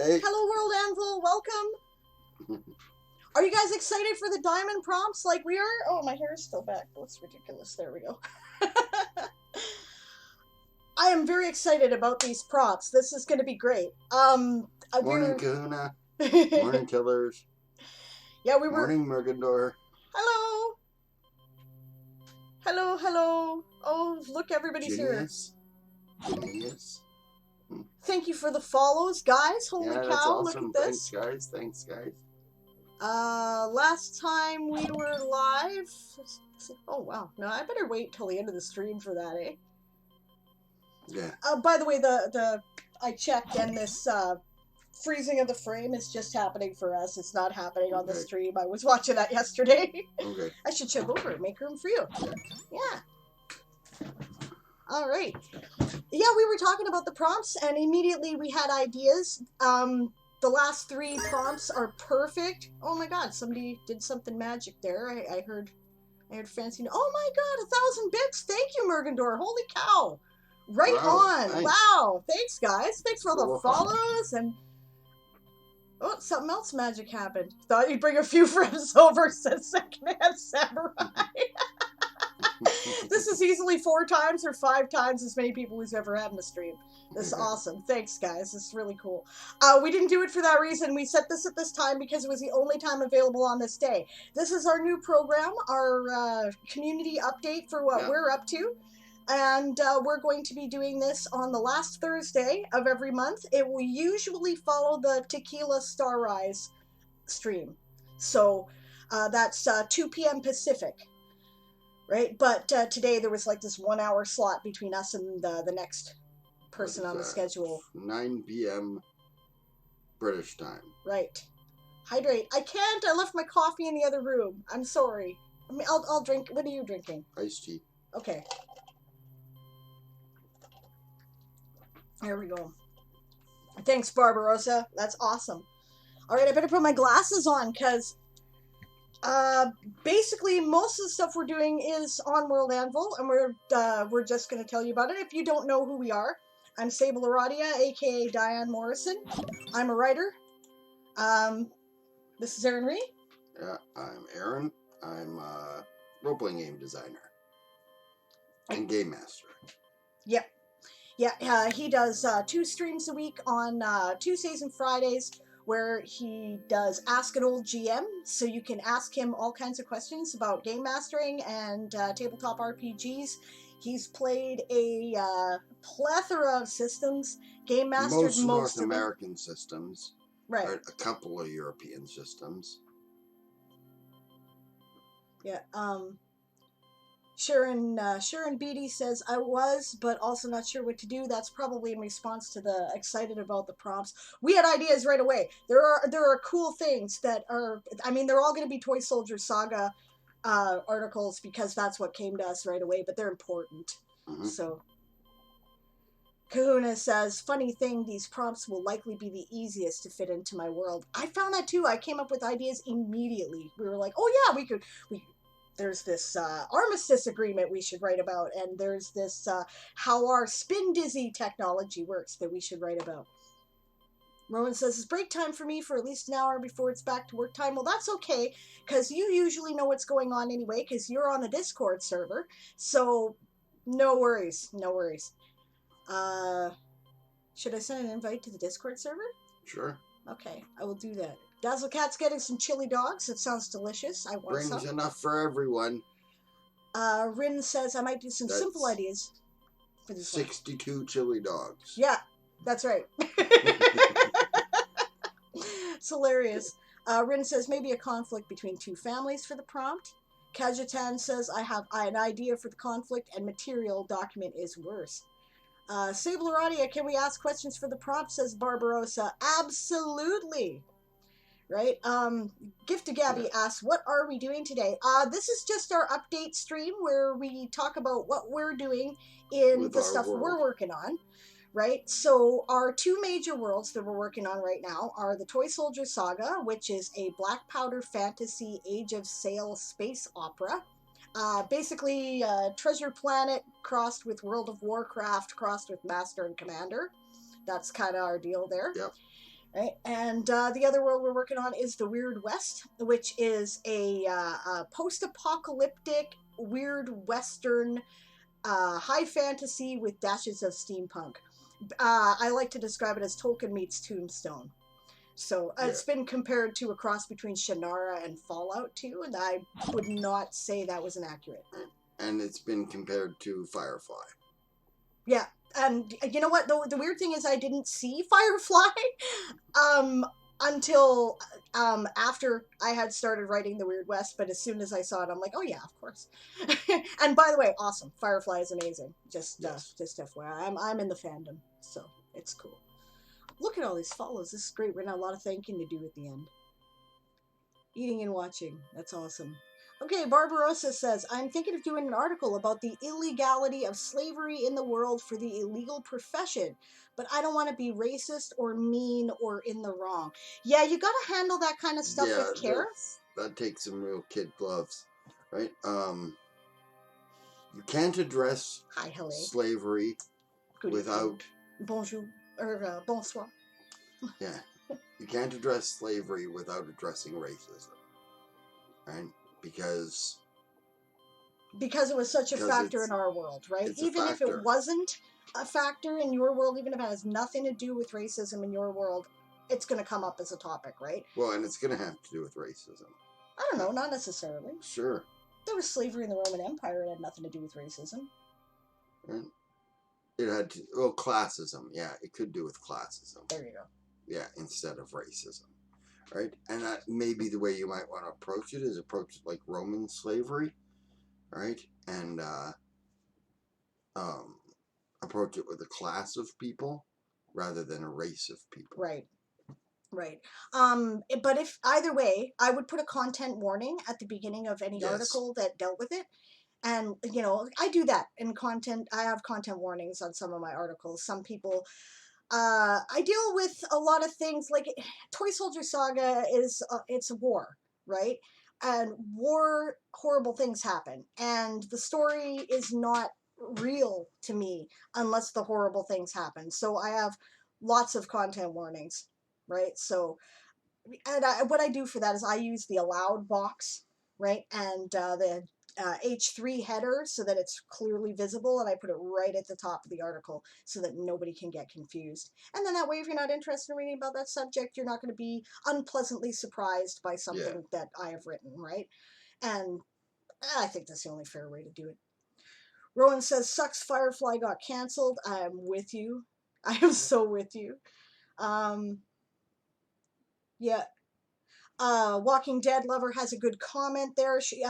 Hey. Hello, World Anvil. Welcome. Are you guys excited for the diamond prompts like we are? Oh, my hair is still back. That's ridiculous. There we go. I am very excited about these prompts. This is going to be great. Morning, Kahuna. Morning, Killers. Yeah, we were. Morning, Mergendor. Hello. Hello, hello. Oh, look, everybody's Genius. here. Genius. Thank you for the follows, guys. Holy Yeah, cow, that's awesome. look at this. Thanks, guys. Last time we were live. Oh, wow. No, I better wait till the end of the stream for that, eh? Yeah. By the way, I checked, and this freezing of the frame is just happening for us. It's not happening on the stream. I was watching that yesterday. Okay. I should chip over and make room for you. Yeah. All right. Yeah, we were talking about the prompts, and immediately we had ideas. The last 3 prompts are perfect. Oh my God, somebody did something magic there. I heard fancy. Oh my God, 1,000 bits. Thank you, Mergendor. Holy cow. Right on. Thanks. Wow. Thanks, guys. Thanks for all the follows. And oh, something else magic happened. Thought you'd bring a few friends over, said Secondhand Samurai. This is easily 4 times or 5 times as many people who's ever had in the stream. This is awesome. Thanks, guys. This is really cool. We didn't do it for that reason. We set this at this time because it was the only time available on this day. This is our new program, our community update for what we're up to. And we're going to be doing this on the last Thursday of every month. It will usually follow the Tequila Starrise stream. So that's 2 p.m. Pacific. Right, but today there was like this 1 hour slot between us and the next person on the schedule. 9 p.m. British time. Right. Hydrate. I can't. I left my coffee in the other room. I'm sorry. I mean, I'll drink. What are you drinking? Iced tea. Okay. There we go. Thanks, Barbarossa. That's awesome. All right, I better put my glasses on because basically most of the stuff we're doing is on World Anvil, and we're just going to tell you about it. If you don't know who we are, I'm Sable, aka Diane Morrison. I'm a writer. This is Erin and I. Yeah, I'm Erin. I'm a role-playing game designer and game master. Yep. Yeah, he does 2 streams a week on Tuesdays and Fridays, where he does Ask an Old GM, so you can ask him all kinds of questions about game mastering and tabletop RPGs. He's played a plethora of systems, game mastered most North of them. American systems. Right. A couple of European systems. Yeah, Sharon Beatty says, I was, but also not sure what to do. That's probably in response to the excited about the prompts. We had ideas right away. There are cool things that are, I mean, they're all going to be Toy Soldier Saga articles because that's what came to us right away, but they're important. Mm-hmm. So, Kahuna says, funny thing, these prompts will likely be the easiest to fit into my world. I found that too. I came up with ideas immediately. We were like, oh yeah, there's this armistice agreement we should write about, and there's this how our spin dizzy technology works that we should write about. Rowan says, it's break time for me for at least an hour before it's back to work time. Well, that's okay, because you usually know what's going on anyway, because you're on the Discord server, so no worries. Should I send an invite to the Discord server? Sure. Okay, I will do that. Dazzlecat's getting some chili dogs. It sounds delicious. I want some. Brings enough for everyone. Rin says I might do some simple ideas for this 62 one. Chili dogs. Yeah, that's right. It's hilarious. Rin says maybe a conflict between 2 families for the prompt. Kajatan says I have an idea for the conflict, and material document is worse. Sable, can we ask questions for the prompt, says Barbarossa. Absolutely. Right? Gift to Gabby asks, what are we doing today? This is just our update stream where we talk about what we're doing in the stuff we're working on. Right? So our 2 major worlds that we're working on right now are the Toy Soldier Saga, which is a black powder fantasy Age of Sail space opera. Basically, Treasure Planet crossed with World of Warcraft, crossed with Master and Commander. That's kind of our deal there. Yep. Right, and the other world we're working on is the Wyrd West, which is a post-apocalyptic, weird Western, high fantasy with dashes of steampunk. I like to describe it as Tolkien meets Tombstone. So Yeah. it's been compared to a cross between Shannara and Fallout 2, and I would not say that was inaccurate. And it's been compared to Firefly. Yeah, and you know what? The weird thing is, I didn't see Firefly until after I had started writing the Wyrd West. But as soon as I saw it, I'm like, oh yeah, of course. And by the way, awesome. Firefly is amazing. Just FYI, I'm in the fandom, so it's cool. Look at all these follows. This is great. We're gonna have a lot of thanking to do at the end. Eating and watching. That's awesome. Okay, Barbarossa says, I'm thinking of doing an article about the illegality of slavery in the world for the illegal profession, but I don't want to be racist or mean or in the wrong. Yeah, you got to handle that kind of stuff with care. That takes some real kid gloves, right? You can't address slavery without... Bonjour, or bonsoir. Yeah. You can't address slavery without addressing racism, right? Because it was such a factor in our world, right? Even if it wasn't a factor in your world, even if it has nothing to do with racism in your world, it's going to come up as a topic, right? Well, and it's going to have to do with racism. I don't know, not necessarily. Sure. There was slavery in the Roman Empire. It had nothing to do with racism. Right. It had to, well, classism. Yeah, it could do with classism. There you go. Yeah, instead of racism. Right? And that may be the way you might want to approach it, is approach it like Roman slavery. Right? And approach it with a class of people rather than a race of people. Right. Right. But if either way, I would put a content warning at the beginning of any article that dealt with it. And, you know, I do that in content. I have content warnings on some of my articles. Some people, I deal with a lot of things like Toy Soldier Saga is, it's a war, right? And war, horrible things happen. And the story is not real to me unless the horrible things happen. So I have lots of content warnings, right? So, and what I do for that is I use the allowed box, right? And the H3 header so that it's clearly visible, and I put it right at the top of the article so that nobody can get confused. And then that way, if you're not interested in reading about that subject, you're not going to be unpleasantly surprised by something that I have written, right? And I think that's the only fair way to do it. Rowan says, sucks Firefly got canceled. I'm with you. I am so with you. Yeah. Walking Dead Lover has a good comment there. She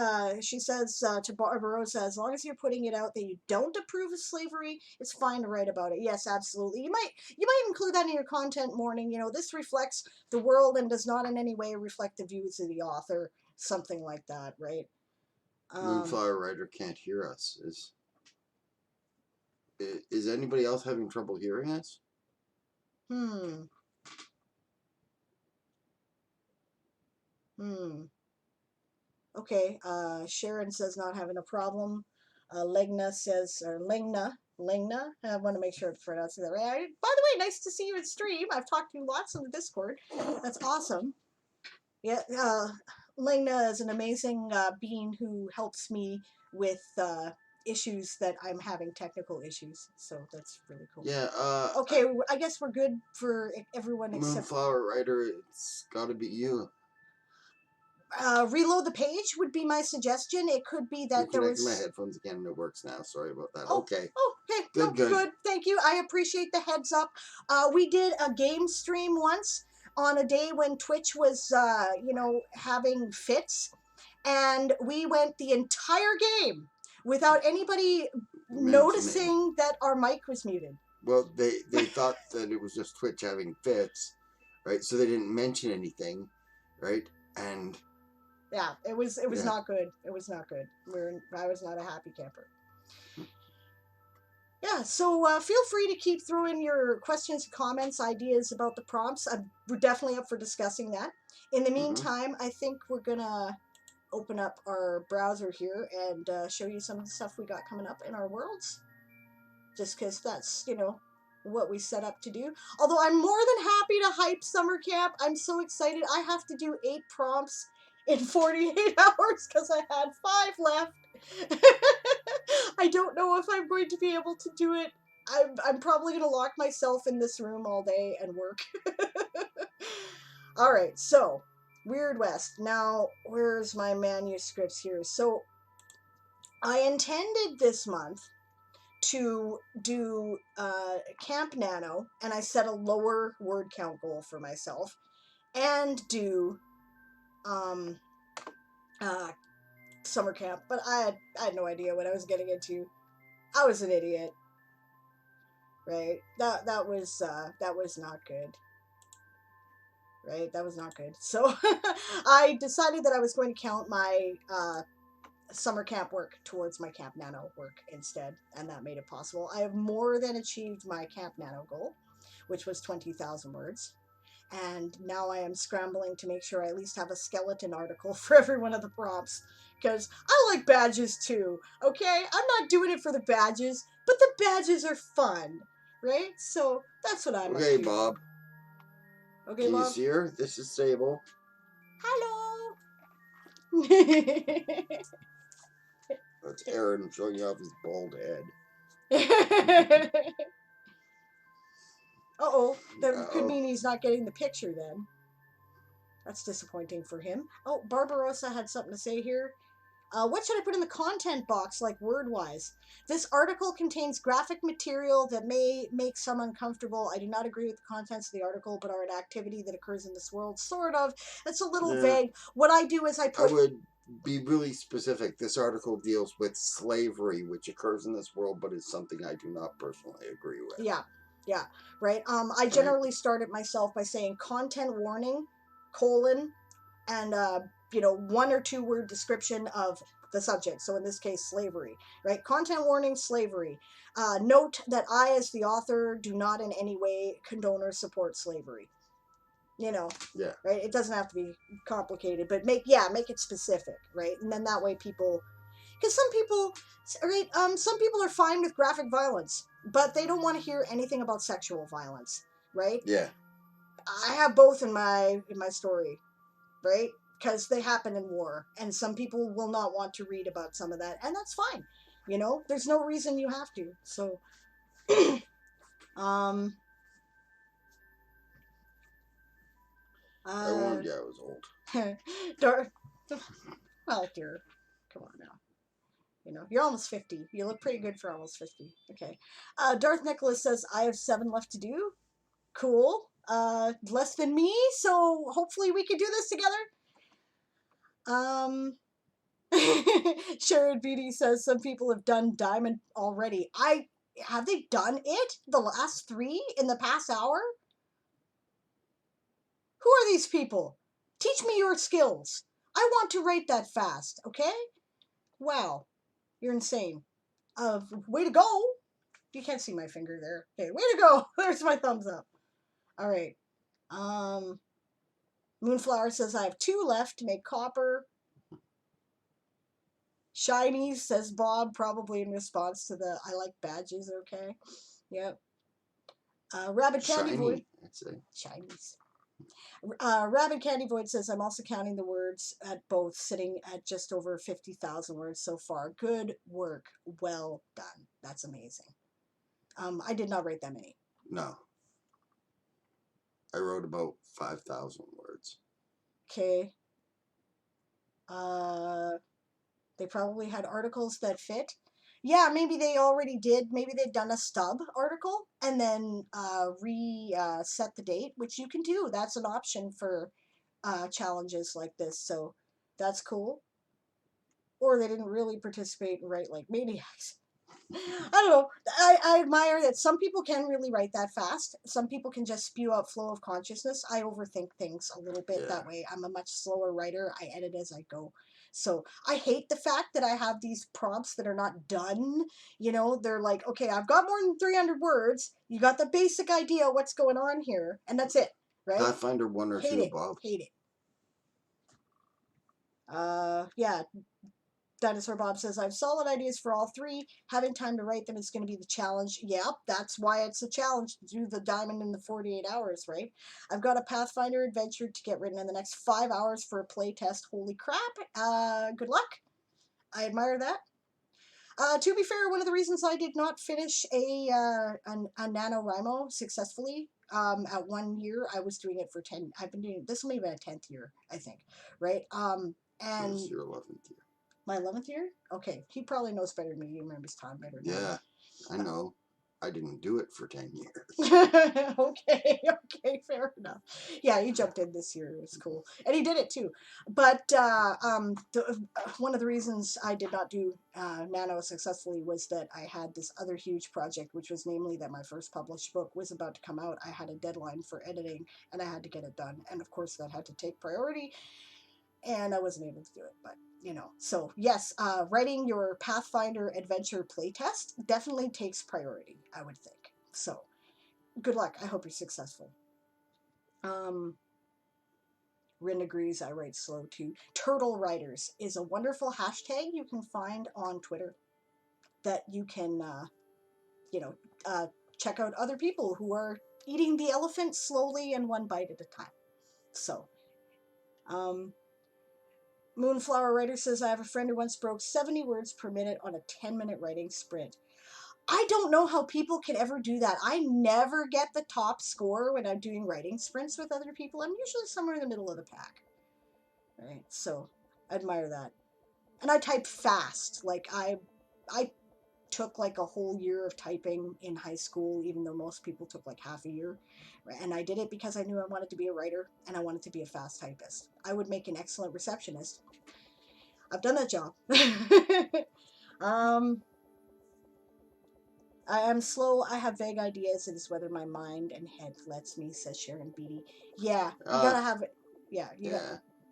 says to Barbarossa, as long as you're putting it out that you don't approve of slavery, it's fine to write about it. Yes, absolutely. You might include that in your content warning. You know, this reflects the world and does not in any way reflect the views of the author. Something like that, right? Moonflower Writer can't hear us. Is anybody else having trouble hearing us? Okay, Sharon says not having a problem. Legna says, or Lengna, I want to make sure I'm pronouncing that right. By the way, nice to see you in stream. I've talked to you lots on the Discord. That's awesome. Yeah, Lengna is an amazing being who helps me with issues that I'm having, technical issues. So that's really cool. Yeah. Okay, I guess we're good for everyone except Moonflower Writer. It's got to be you. Reload the page would be my suggestion. It could be that there was... my headphones again and it works now. Sorry about that. Oh, okay. Oh, okay. Good. Thank you. I appreciate the heads up. We did a game stream once on a day when Twitch was, having fits. And we went the entire game without anybody noticing that our mic was muted. Well, they thought that it was just Twitch having fits, right? So they didn't mention anything, right? And... yeah, it was not good. It was not good. I was not a happy camper. Yeah, so feel free to keep throwing your questions, comments, ideas about the prompts. We're definitely up for discussing that. In the meantime, I think we're gonna open up our browser here and show you some of the stuff we got coming up in our worlds. Just because that's, what we set up to do. Although I'm more than happy to hype summer camp. I'm so excited. I have to do 8 prompts in 48 hours because I had 5 left. I don't know if I'm going to be able to do it. I'm probably going to lock myself in this room all day and work. All right, so Wyrd West. Now, where's my manuscripts here? So I intended this month to do Camp Nano, and I set a lower word count goal for myself, and do um, summer camp, but I had no idea what I was getting into. I was an idiot, right? That was not good, right? That was not good. So I decided that I was going to count my summer camp work towards my Camp Nano work instead, and that made it possible. I have more than achieved my Camp Nano goal, which was 20,000 words. And now I am scrambling to make sure I at least have a skeleton article for every one of the prompts, because I like badges too, okay? I'm not doing it for the badges, but the badges are fun, right? So that's what I'm Okay, up to. Bob. Okay, Can Bob? you see her? This is Sable. Hello! That's Erin showing you off his bald head. Uh-oh, that could mean he's not getting the picture then. That's disappointing for him. Oh, Barbarossa had something to say here. What should I put in the content box, like word-wise? This article contains graphic material that may make some uncomfortable. I do not agree with the contents of the article, but are an activity that occurs in this world. Sort of. It's a little vague. What I do is I would be really specific. This article deals with slavery, which occurs in this world, but is something I do not personally agree with. Yeah, right. I generally start it myself by saying content warning, colon, and 1 or 2 word description of the subject. So in this case, slavery, right? Content warning, slavery. Note that I, as the author, do not in any way condone or support slavery. Yeah. Right? It doesn't have to be complicated, but make it specific, right? And then that way people, because some people, right? Some people are fine with graphic violence, but they don't want to hear anything about sexual violence, right? Yeah. I have both in my story, right? Because they happen in war, and some people will not want to read about some of that, and that's fine. There's no reason you have to. So, I warned you I was old. Well, dear, come on now. You're almost 50. You look pretty good for almost 50. Okay. Darth Nicholas says, I have 7 left to do. Cool. Less than me, so hopefully we can do this together. Sharon Beatty says some people have done Diamond already. Have they done it? The last 3 in the past hour? Who are these people? Teach me your skills. I want to write that fast, okay? Wow. You're insane. Way to go. You can't see my finger there. Okay, way to go. There's my thumbs up. All right. Moonflower says I have 2 left to make copper. Shiny, says Bob, probably in response to the I like badges, okay? Yep. Rabbit Candy Void. Shinies. Rabbit Candy Void says I'm also counting the words at both, sitting at just over 50,000 words so far. Good work. Well done. That's amazing. I did not write that many. No. I wrote about 5,000 words. Okay. They probably had articles that fit. Yeah, maybe they already did. Maybe they'd done a stub article and then reset the date, which you can do. That's an option for challenges like this. So that's cool. Or they didn't really participate and write like maniacs. I don't know. I admire that some people can really write that fast. Some people can just spew out flow of consciousness. I overthink things a little bit that way. I'm a much slower writer. I edit as I go. So I hate the fact that I have these prompts that are not done. They're like, okay, I've got more than 300 words. You got the basic idea of what's going on here, and that's it, right? Pathfinder 1 or 2, Bob. Hate it. Yeah. Dinosaur Bob says, I have solid ideas for all three. Having time to write them is going to be the challenge. Yep, that's why it's a challenge to do the diamond in the 48 hours, right? I've got a Pathfinder adventure to get written in the next 5 hours for a play test. Holy crap. Good luck. I admire that. To be fair, one of the reasons I did not finish a NaNoWriMo successfully at 1 year, I was doing it for 10. I've been doing this will be my 10th year, I think, right? And this is your 11th year. My 11th year? Okay, he probably knows better than me. He remembers time better than Yeah, I know. I didn't do it for 10 years. Okay, fair enough. Yeah, he jumped in this year. It was cool. And he did it too. But one of the reasons I did not do Nano successfully was that I had this other huge project, which was namely that my first published book was about to come out. I had a deadline for editing, and I had to get it done. And of course, that had to take priority, and I wasn't able to do it. But so yes, writing your Pathfinder adventure playtest definitely takes priority, I would think. So good luck. I hope you're successful. Rin agrees, I write slow too. Turtle Writers is a wonderful hashtag you can find on Twitter that you can check out other people who are eating the elephant slowly and one bite at a time. So Moonflower Writer says, I have a friend who once broke 70 words per minute on a 10-minute writing sprint. I don't know how people can ever do that. I never get the top score when I'm doing writing sprints with other people. I'm usually somewhere in the middle of the pack. Right? So, I admire that. And I type fast. Like, I took like a whole year of typing in high school, even though most people took like half a year. And I did it because I knew I wanted to be a writer and I wanted to be a fast typist. I would make an excellent receptionist. I've done that job. I am slow. I have vague ideas. It is whether my mind and head lets me, says Sharon Beatty. Yeah, you gotta have it. Yeah,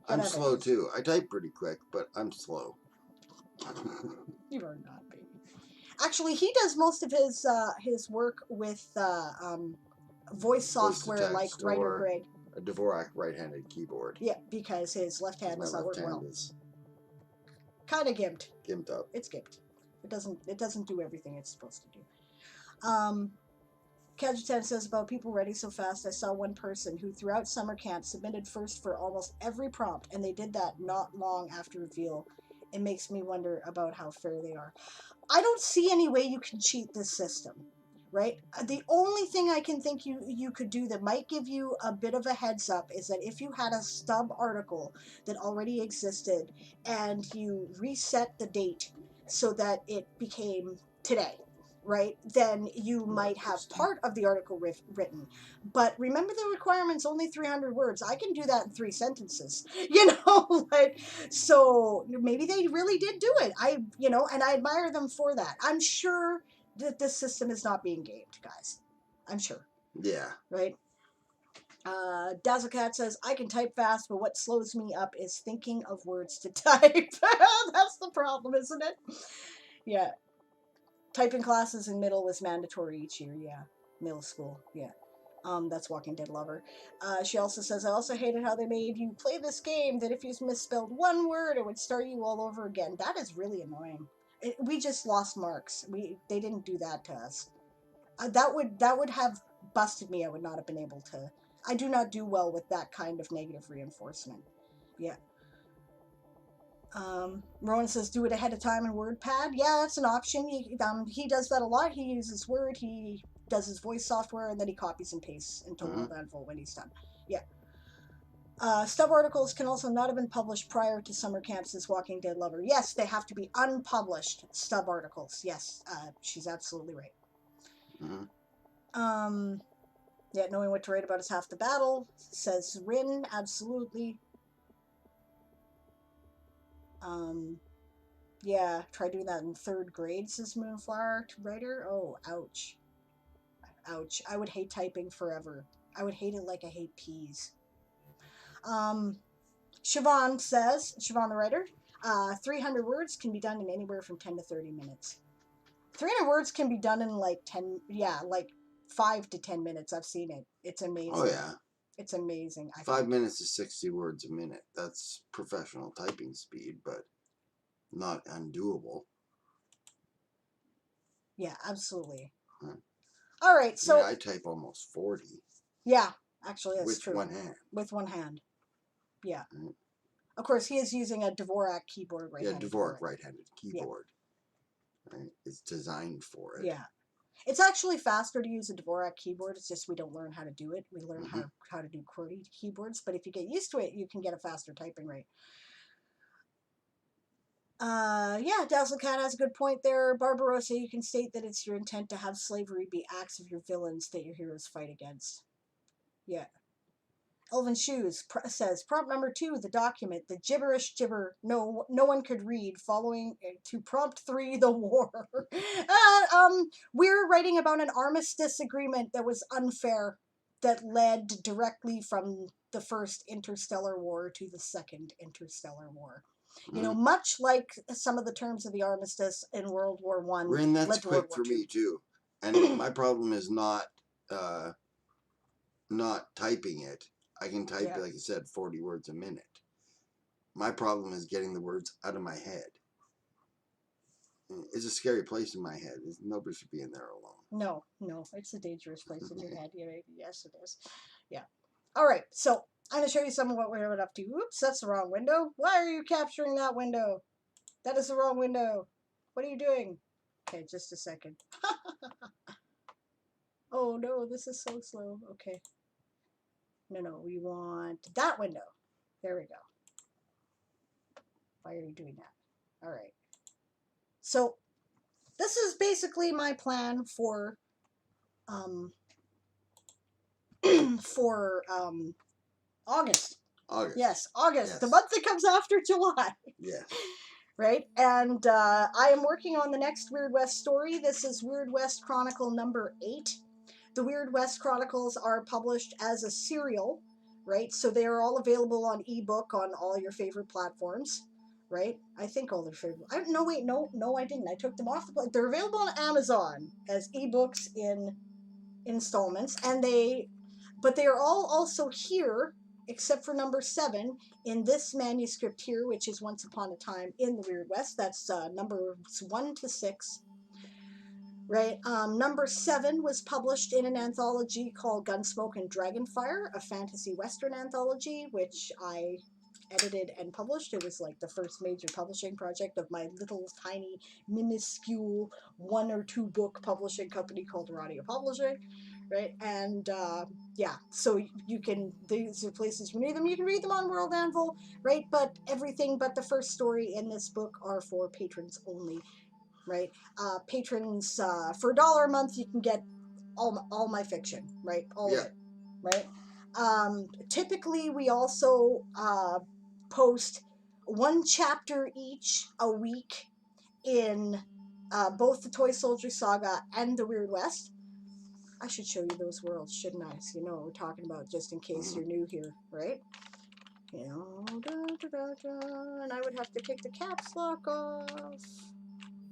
I'm slow too. I type pretty quick, but I'm slow. You are not, baby. Actually, he does most of his work with voice software like Writer Greg. A Dvorak right-handed keyboard. Yeah, because his left hand does not work well. Is kind of gimped. Gimped up. It's gimped. It doesn't do everything it's supposed to do. Kajutan says about people writing so fast, I saw one person who throughout summer camp submitted first for almost every prompt, and they did that not long after reveal. It makes me wonder about how fair they are. I don't see any way you can cheat this system, right? The only thing I can think you could do that might give you a bit of a heads up is that if you had a stub article that already existed and you reset the date so that it became today, right, then you might have part of the article written. But remember, the requirement's only 300 words. I can do that in 3 sentences, like, so maybe they really did do it. And I admire them for that. I'm sure that this system is not being gamed, guys. I'm sure. Yeah. Right? Dazzlecat says, I can type fast, but what slows me up is thinking of words to type. That's the problem, isn't it? Yeah. Typing classes in middle was mandatory each year, yeah. Middle school, yeah. That's Walking Dead Lover. She also says, I also hated how they made you play this game that if you misspelled one word, it would start you all over again. That is really annoying. We just lost marks. They didn't do that to us. That would have busted me. I would not have been able to. I do not do well with that kind of negative reinforcement. Yeah. Rowan says, do it ahead of time in WordPad. Yeah, that's an option. He does that a lot. He uses Word, he does his voice software, and then he copies and pastes into Wordful when he's done. Yeah. Stub articles can also not have been published prior to summer camp, says Walking Dead Lover. Yes, they have to be unpublished stub articles. Yes, she's absolutely right. Yeah, knowing what to write about is half the battle, says Rin. Absolutely. Yeah, try doing that in 3rd grade, says Moonflower Writer. Oh, ouch. Ouch. I would hate typing forever. I would hate it like I hate peas. Siobhan says, Siobhan the Writer, 300 words can be done in anywhere from 10 to 30 minutes. 300 words can be done in like 5 to 10 minutes. I've seen it. It's amazing. Oh, yeah. It's amazing. 5 minutes is 60 words a minute. That's professional typing speed, but not undoable. Yeah, absolutely. Huh. All right, so I type almost 40. Yeah, actually, that's with true. one hand. With one hand. Yeah. Right. Of course, he is using a Dvorak keyboard right-handed. Yeah, Dvorak right-handed keyboard. Yeah. Right? It's designed for it. Yeah. It's actually faster to use a Dvorak keyboard. It's just we don't learn how to do it. We learn how to do QWERTY keyboards. But if you get used to it, you can get a faster typing rate. Yeah, Dazzlecat has a good point there. Barbarossa, you can state that it's your intent to have slavery be acts of your villains that your heroes fight against. Yeah. Elvin Shoes says, prompt number 2, the document, the gibberish gibber no one could read, following to prompt 3, the war. We're writing about an armistice agreement that was unfair, that led directly from the first interstellar war to the second interstellar war. You know, much like some of the terms of the armistice in World War One. Rin, that's quick for me too. And my problem is not typing it. I can type, like I said, 40 words a minute. My problem is getting the words out of my head. It's a scary place in my head. Nobody should be in there alone. No, it's a dangerous place in your head. Yes, it is. Yeah. All right, so I'm going to show you some of what we're up to. Oops, that's the wrong window. Why are you capturing that window? That is the wrong window. What are you doing? Okay, just a second. Oh, no, this is so slow. Okay. No, we want that window. There we go. Why are you doing that? All right. So this is basically my plan for August. Yes, August. Yes. The month that comes after July. Yes. Right? And I am working on the next Wyrd West story. This is Wyrd West Chronicle number 8. The Wyrd West Chronicles are published as a serial, right? So they are all available on ebook on all your favorite platforms, right? I think all their favorite. No, I didn't. I took them off the. They're available on Amazon as ebooks in installments, but they are all also here, except for number 7 in this manuscript here, which is Once Upon a Time in the Wyrd West. That's numbers 1 to 6. Right. Number 7 was published in an anthology called Gunsmoke and Dragonfire, a fantasy western anthology, which I edited and published. It was like the first major publishing project of my little tiny minuscule 1 or 2 book publishing company called Radio Publishing, right? And so you can, these are places you can read them. You can read them on World Anvil, right? But everything but the first story in this book are for patrons only. Right, patrons for $1 a month you can get all my fiction, right? All of it, right? Typically, we also post 1 chapter each a week in both the Toy Soldier Saga and the Wyrd West. I should show you those worlds, shouldn't I? So you know what we're talking about, just in case you're new here, right? You know, and I would have to kick the caps lock off.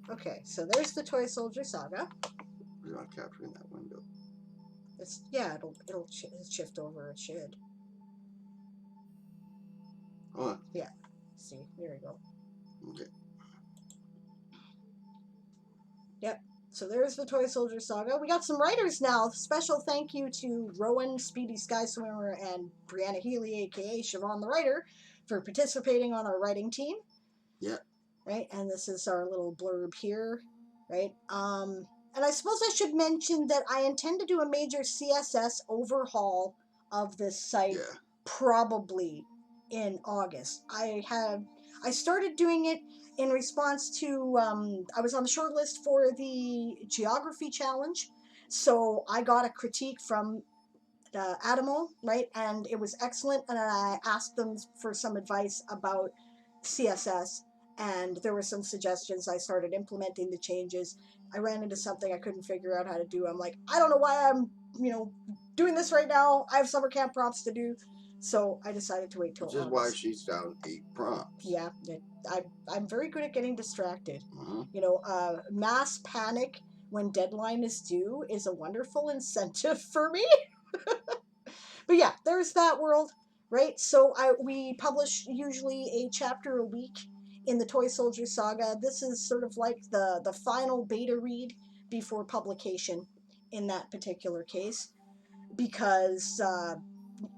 Okay, so there's the Toy Soldier Saga. We're not capturing that window. It'll shift over. It should. Oh. Yeah. See, there we go. Okay. Yep. So there's the Toy Soldier Saga. We got some writers now. Special thank you to Rowan, Speedy Sky Swimmer, and Brianna Healy, aka Siobhan the Writer, for participating on our writing team. Yeah. Right, and this is our little blurb here, right? And I suppose I should mention that I intend to do a major CSS overhaul of this site probably in August. I started doing it in response to, I was on the short list for the geography challenge, so I got a critique from Adamo, right? And it was excellent, and I asked them for some advice about CSS, and there were some suggestions. I started implementing the changes. I ran into something I couldn't figure out how to do. I'm like, I don't know why I'm, doing this right now. I have summer camp prompts to do. So I decided to wait till August. Which is why she's down 8 prompts. Yeah, I'm very good at getting distracted. Mass panic when deadline is due is a wonderful incentive for me. But yeah, there's that world, right? So we publish usually a chapter a week in the Toy Soldier Saga. This is sort of like the final beta read before publication in that particular case, because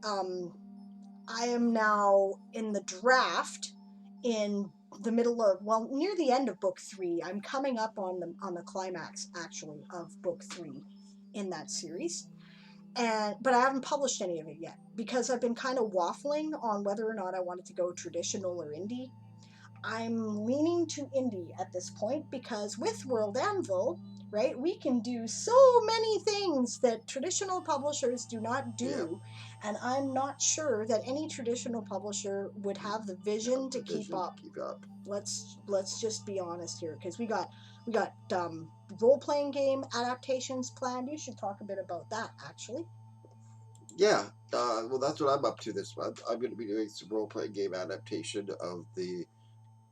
um, I am now in the draft in the middle of, well, near the end of book 3. I'm coming up on the climax actually of book 3 in that series. But I haven't published any of it yet because I've been kind of waffling on whether or not I wanted to go traditional or indie. I'm leaning to indie at this point because with World Anvil, right, we can do so many things that traditional publishers do not do, and I'm not sure that any traditional publisher would have the vision to keep up. Let's just be honest here, because we got role-playing game adaptations planned. You should talk a bit about that, actually. Yeah, well, that's what I'm up to this month. I'm going to be doing some role-playing game adaptation of the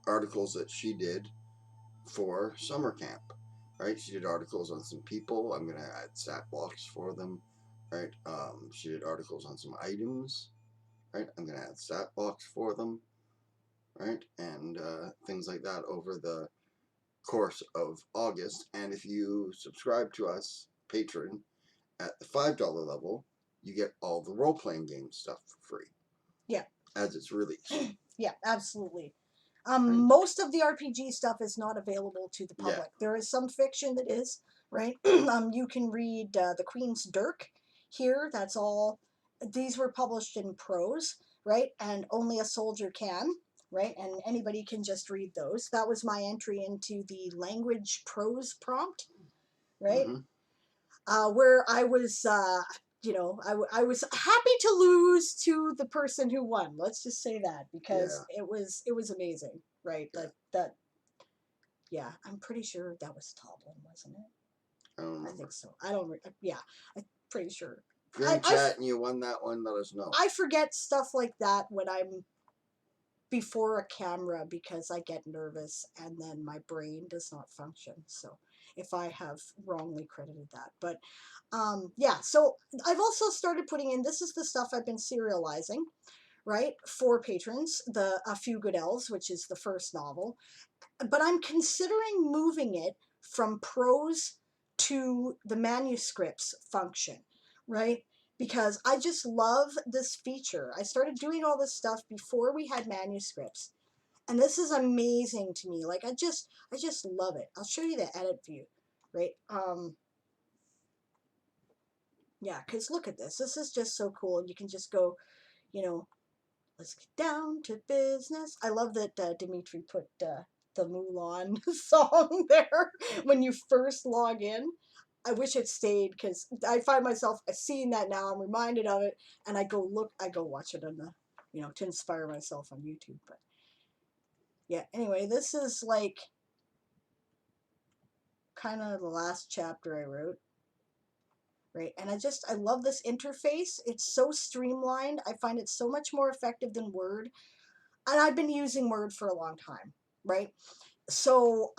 articles that she did for summer camp, right? She did articles on some people. I'm going to add stat blocks for them, right? She did articles on some items, right? I'm going to add stat blocks for them, right? And things like that over the course of August. And if you subscribe to us, patron, at the $5 level, you get all the role-playing game stuff for free. Yeah. As it's released. Yeah, absolutely. Most of the RPG stuff is not available to the public. Yeah. There is some fiction that is, right? You can read The Queen's Dirk here. That's all. These were published in prose, right? And only a soldier can, right? And anybody can just read those. That was my entry into the language prose prompt, right? Mm-hmm. Where I was... I was happy to lose to the person who won. Let's just say that, because it was amazing, right? Yeah. Like that. Yeah, I'm pretty sure that was Toblin, wasn't it? I think so. I don't. Yeah, I'm pretty sure. If you're in chat and you won that one, let us know. I forget stuff like that when I'm before a camera because I get nervous and then my brain does not function. So if I have wrongly credited that, but yeah, so I've also started putting in, this is the stuff I've been serializing, right, for patrons, A Few Good Elves, which is the first novel, but I'm considering moving it from prose to the manuscripts function, right? Because I just love this feature. I started doing all this stuff before we had manuscripts, and this is amazing to me. Like I just love it. I'll show you the edit view, right? Yeah, because look at this. This is just so cool. You can just go, let's get down to business. I love that Dimitri put the Mulan song there when you first log in. I wish it stayed, because I find myself seeing that now. I'm reminded of it, and I go watch it on the, to inspire myself on YouTube. But yeah, anyway, this is like kind of the last chapter I wrote. Right, and I love this interface. It's so streamlined. I find it so much more effective than Word. And I've been using Word for a long time, right? So,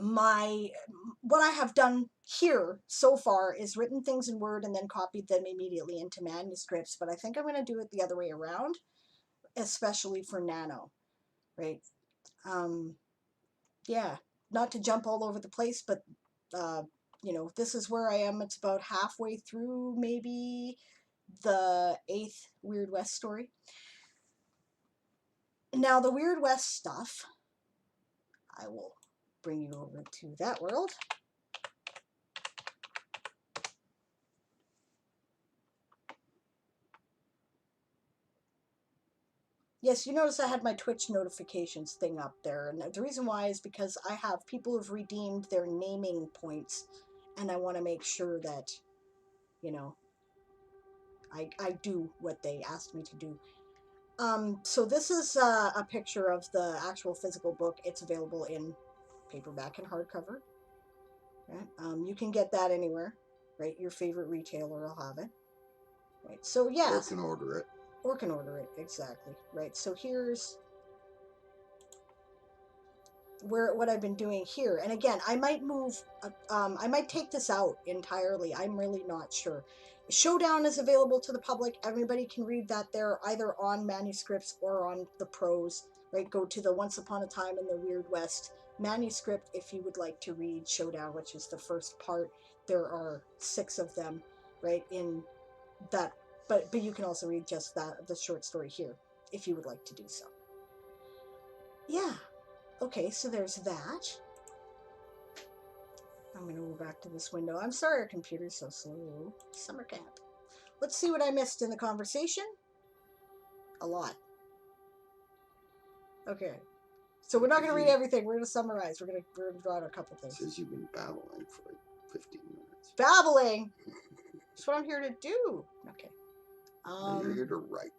what I have done here so far is written things in Word and then copied them immediately into manuscripts, but I think I'm going to do it the other way around, especially for Nano, right? Yeah, not to jump all over the place, but this is where I am. It's about halfway through maybe the 8th Wyrd West story. Now, the Wyrd West stuff, I will bring you over to that world. Yes, you notice I had my Twitch notifications thing up there, and the reason why is because I have people who've redeemed their naming points, and I want to make sure that, I do what they asked me to do. So this is a picture of the actual physical book. It's available in paperback and hardcover. Right? You can get that anywhere, right? Your favorite retailer will have it. Right. So yeah. Or can order it. Or can order it, exactly. Right. So here's what I've been doing here. And again, I might move, I might take this out entirely. I'm really not sure. Showdown is available to the public. Everybody can read that there, either on manuscripts or on the prose right? Go to the Once Upon a Time in the Wyrd West manuscript if you would like to read Showdown, which is the first part. There are 6 of them, right, in that, but you can also read just the short story here if you would like to do so. Yeah. Okay, so there's that. I'm going to move back to this window. I'm sorry our computer's so slow. Summer camp. Let's see what I missed in the conversation. A lot. Okay. So we're not going to read everything. We're going to summarize. We're going to draw out a couple things. Says you've been babbling for like 15 minutes. Babbling? That's what I'm here to do. Okay. You're here to write.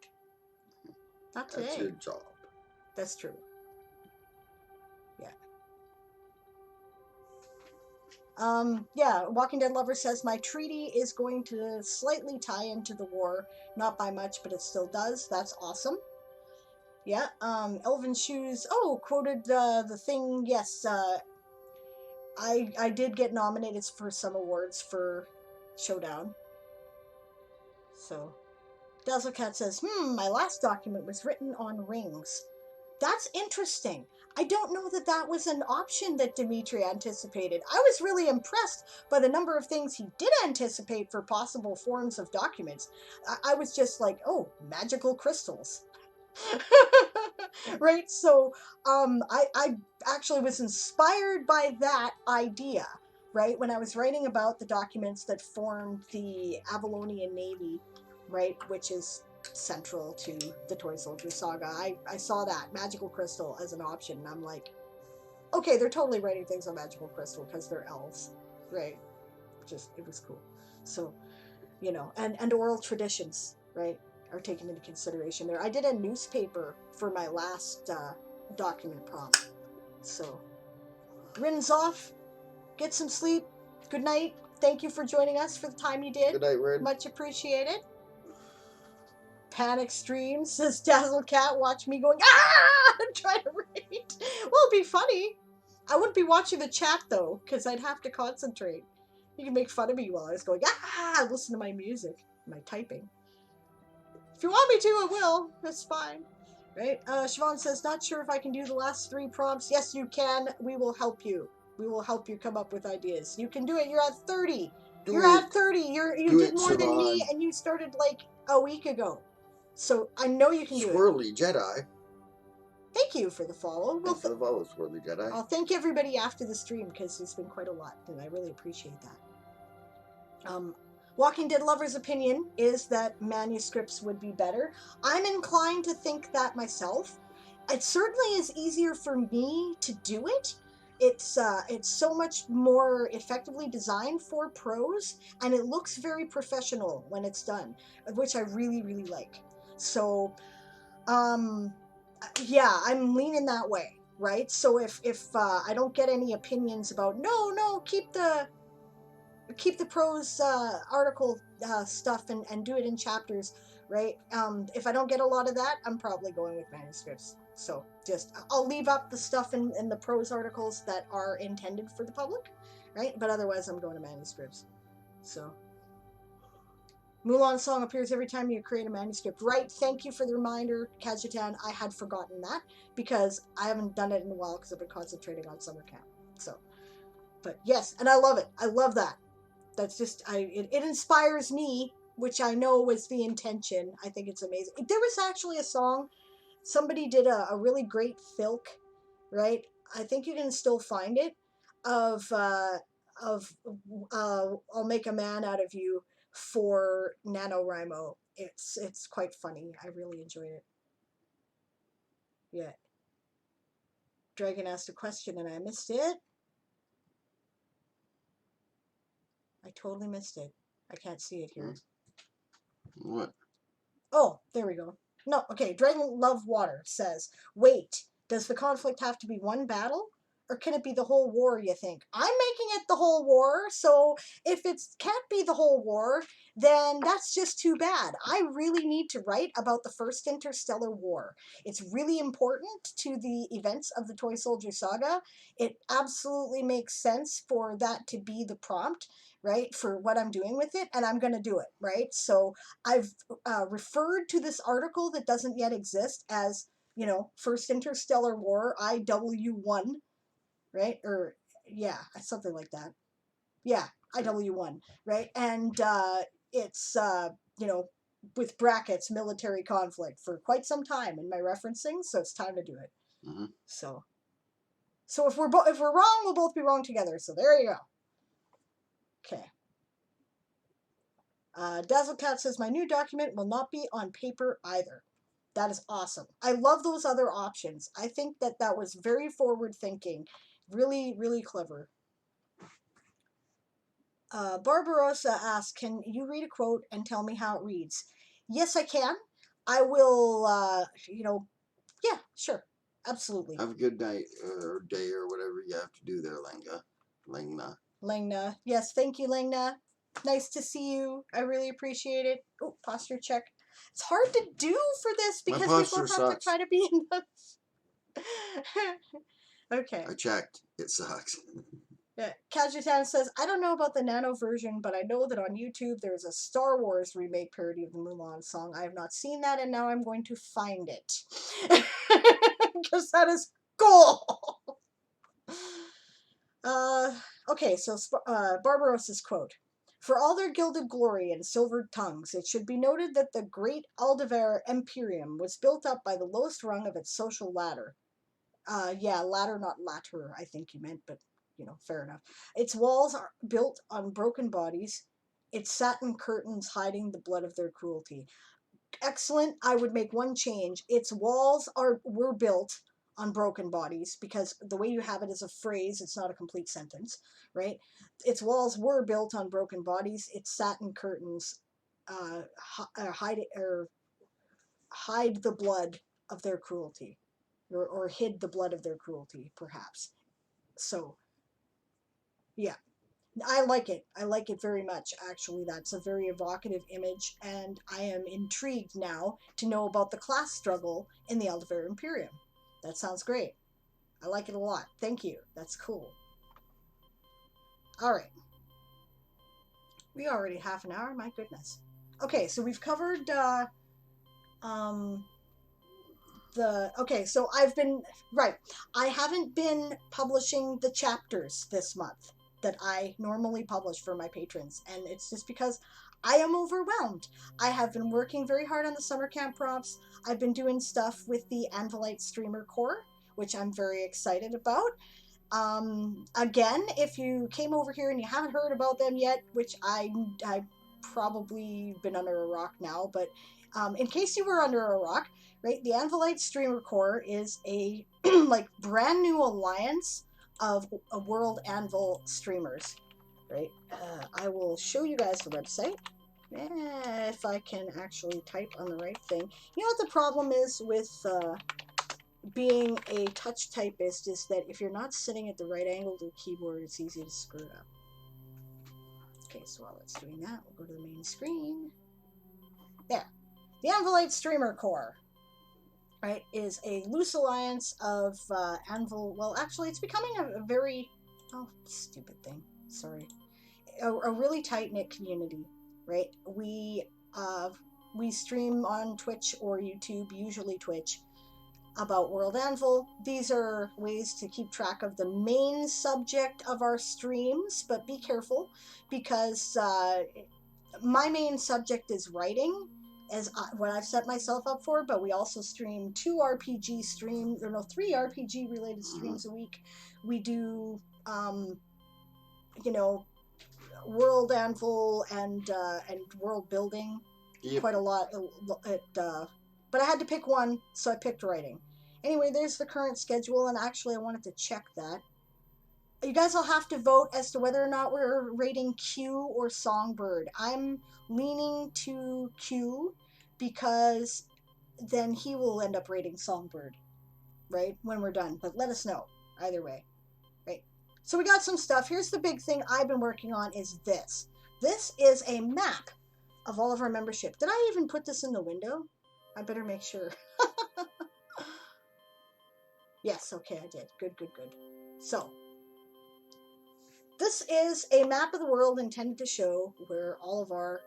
Not today. That's your job. That's true. Yeah, Walking Dead Lover says, my treaty is going to slightly tie into the war. Not by much, but it still does. That's awesome. Yeah, Elvin Shoes, quoted the thing, yes, I did get nominated for some awards for Showdown. So, Dazzlecat says, my last document was written on rings. That's interesting. I don't know that that was an option that Dimitri anticipated. I was really impressed by the number of things he did anticipate for possible forms of documents. I was just like, oh, magical crystals. Right? So I actually was inspired by that idea, right? When I was writing about the documents that formed the Avalonian Navy, right? Which is central to the Toy Soldier Saga. I saw that magical crystal as an option, and I'm like, okay, they're totally writing things on magical crystal because they're elves, right? It was cool. So, and oral traditions, right, are taken into consideration there. I did a newspaper for my last document prompt. So, Rin's off. Get some sleep. Good night. Thank you for joining us for the time you did. Good night, Wyrd. Much appreciated. Panic stream, says Dazzlecat. Watch me going, I'm trying to read. Well, it'd be funny. I wouldn't be watching the chat, though, because I'd have to concentrate. You can make fun of me while I was going, listen to my music, my typing. If you want me to, I will. That's fine. Right? Siobhan says, not sure if I can do the last 3 prompts. Yes, you can. We will help you. We will help you come up with ideas. You can do it. You're at 30. You're at 30. You did more than me, and you started like a week ago. So I know you can do it. Swirly Jedi. Thank you for the follow. Thanks for the follow, Swirly Jedi. I'll thank everybody after the stream because it's been quite a lot, and I really appreciate that. Walking Dead Lover's opinion is that manuscripts would be better. I'm inclined to think that myself. It certainly is easier for me to do it. It's so much more effectively designed for prose, and it looks very professional when it's done, which I really, really like. So, yeah, I'm leaning that way, right? So if I don't get any opinions about no, keep the prose article stuff and do it in chapters, right? If I don't get a lot of that, I'm probably going with manuscripts. So I'll leave up the stuff in the prose articles that are intended for the public, right? But otherwise, I'm going to manuscripts. So Mulan song appears every time you create a manuscript. Right, thank you for the reminder, Kajitan. I had forgotten that because I haven't done it in a while because I've been concentrating on summer camp. So, but yes, and I love it. I love that. That's just, it inspires me, which I know was the intention. I think it's amazing. There was actually a song, somebody did a really great filk, right? I think you can still find it, of I'll Make a Man Out of You for NaNoWriMo. It's quite funny. I really enjoyed it. Yeah. Dragon asked a question and I missed it. I totally missed it. I can't see it here. What? Oh, there we go. No, okay. Dragon Love Water says, wait, does the conflict have to be one battle? Or can it be the whole war, you think? I'm making it the whole war, so if it can't be the whole war, then that's just too bad. I really need to write about the first interstellar war. It's really important to the events of the Toy Soldier Saga. It absolutely makes sense for that to be the prompt, right, for what I'm doing with it, and I'm going to do it, right? So I've referred to this article that doesn't yet exist as First Interstellar War, IW1, right? Or, yeah, something like that. Yeah, IW1, right? And it's, with brackets, military conflict for quite some time in my referencing, so it's time to do it. Mm-hmm. So if we're wrong, we'll both be wrong together. So there you go. Okay. Dazzlecat says my new document will not be on paper either. That is awesome. I love those other options. I think that was very forward thinking, really, really clever. Barbarossa asks, "Can you read a quote and tell me how it reads?" Yes, I can. I will. Yeah, sure, absolutely. Have a good night or day or whatever you have to do there, Langna. Langna. Yes, thank you, Langna. Nice to see you. I really appreciate it. Oh, posture check. It's hard to do for this because we both have to try to be in the... Okay. I checked. It sucks. Yeah. Kajitan says, I don't know about the nano version, but I know that on YouTube there's a Star Wars remake parody of the Mulan song. I have not seen that, and now I'm going to find it. Because that is cool! Okay, so Barbarossa's quote. For all their gilded glory and silvered tongues, it should be noted that the great Aldevar Imperium was built up by the lowest rung of its social ladder. Yeah, ladder, not latter, I think you meant, but, fair enough. Its walls are built on broken bodies, its satin curtains hiding the blood of their cruelty. Excellent. I would make one change. Its walls were built on broken bodies, because the way you have it is a phrase, it's not a complete sentence, right? Its walls were built on broken bodies. Its satin curtains hide the blood of their cruelty, or hid the blood of their cruelty, perhaps. So, yeah. I like it. I like it very much, actually. That's a very evocative image, and I am intrigued now to know about the class struggle in the Aldevar Imperium. That sounds great. I like it a lot. Thank you. That's cool. Alright. We already half an hour? My goodness. Okay, so we've covered, okay, so I haven't been publishing the chapters this month that I normally publish for my patrons, and it's just because I am overwhelmed. I have been working very hard on the summer camp prompts. I've been doing stuff with the Anvilite Streamer Core, which I'm very excited about. Again, if you came over here and you haven't heard about them yet, which I probably been under a rock now, but in case you were under a rock, right, the Anvilite Streamer Core is a brand new alliance of World Anvil streamers, right? I will show you guys the website. If I can actually type on the right thing. You know what the problem is with being a touch typist is that if you're not sitting at the right angle to the keyboard, it's easy to screw it up. Okay, so while it's doing that, we'll go to the main screen. There. The Anvilite Streamer Core, right, is a loose alliance of Anvil. Well, actually, it's becoming a very... Oh, stupid thing. Sorry. A really tight-knit community, right? We stream on Twitch or YouTube, usually Twitch, about World Anvil. These are ways to keep track of the main subject of our streams, but be careful, because my main subject is writing, as what I've set myself up for, but we also stream 3 RPG related streams a week. We do, World Anvil and world building, quite a lot. But I had to pick one, so I picked writing. Anyway, there's the current schedule, and actually I wanted to check that. You guys will have to vote as to whether or not we're rating Q or Songbird. I'm leaning to Q, because then he will end up rating Songbird, right, when we're done. But let us know, either way. Right. So we got some stuff. Here's the big thing I've been working on is this. This is a map of all of our membership. Did I even put this in the window? I better make sure. Yes, okay, I did. Good. So, this is a map of the world intended to show where all of our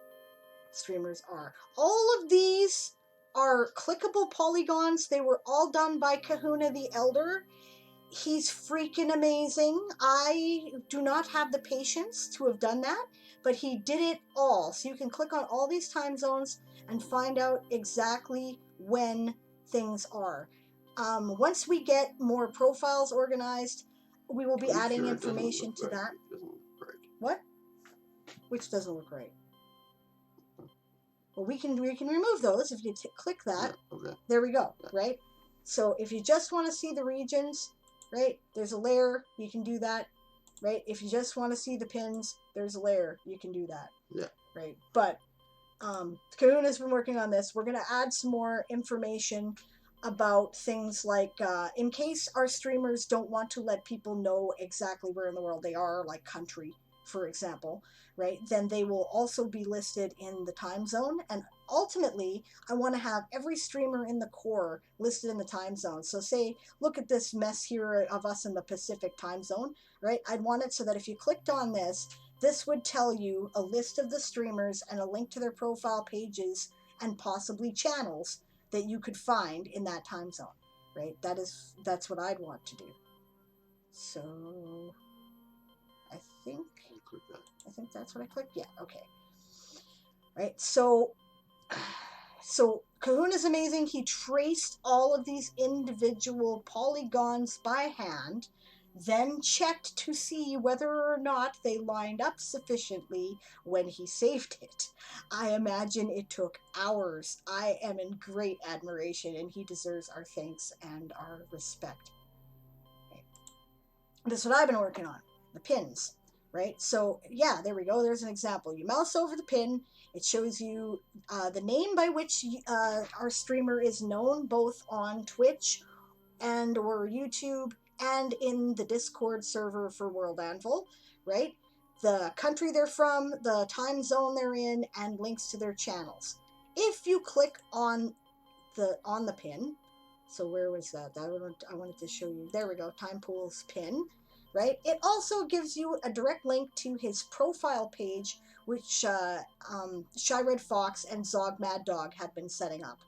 streamers are. All of these are clickable polygons. They were all done by Kahuna the Elder. He's freaking amazing. I do not have the patience to have done that, but he did it all. So you can click on all these time zones and find out exactly when things are. Once we get more profiles organized, we will be adding information to that. It doesn't look right. What? Which doesn't look right? Well, we can remove those if you click that. Yeah, okay. There we go. Yeah. Right. So if you just want to see the regions, right, there's a layer. You can do that. Right. If you just want to see the pins, there's a layer. You can do that. Yeah. Right. But Kahuna's been working on this. We're going to add some more information about things like in case our streamers don't want to let people know exactly where in the world they are, like country, for example, right? Then they will also be listed in the time zone. And ultimately, I want to have every streamer in the core listed in the time zone. So say, look at this mess here of us in the Pacific time zone, right? I'd want it so that if you clicked on this, this would tell you a list of the streamers and a link to their profile pages and possibly channels that you could find in that time zone, right? That's what I'd want to do. So I think that's what I clicked. Yeah, okay. Right. So Kahuna's amazing. He traced all of these individual polygons by hand, then checked to see whether or not they lined up sufficiently when he saved it. I imagine it took hours. I am in great admiration, and he deserves our thanks and our respect. Okay. This is what I've been working on, the pins, right? So yeah, there we go. There's an example. You mouse over the pin. It shows you the name by which our streamer is known, both on Twitch and or YouTube and in the Discord server for World Anvil, right? The country they're from, the time zone they're in, and links to their channels. If you click on the pin, so where was that? I wanted to show you. There we go, Time Pool's pin, right? It also gives you a direct link to his profile page, which Shy Red Fox and Zog Mad Dog had been setting up,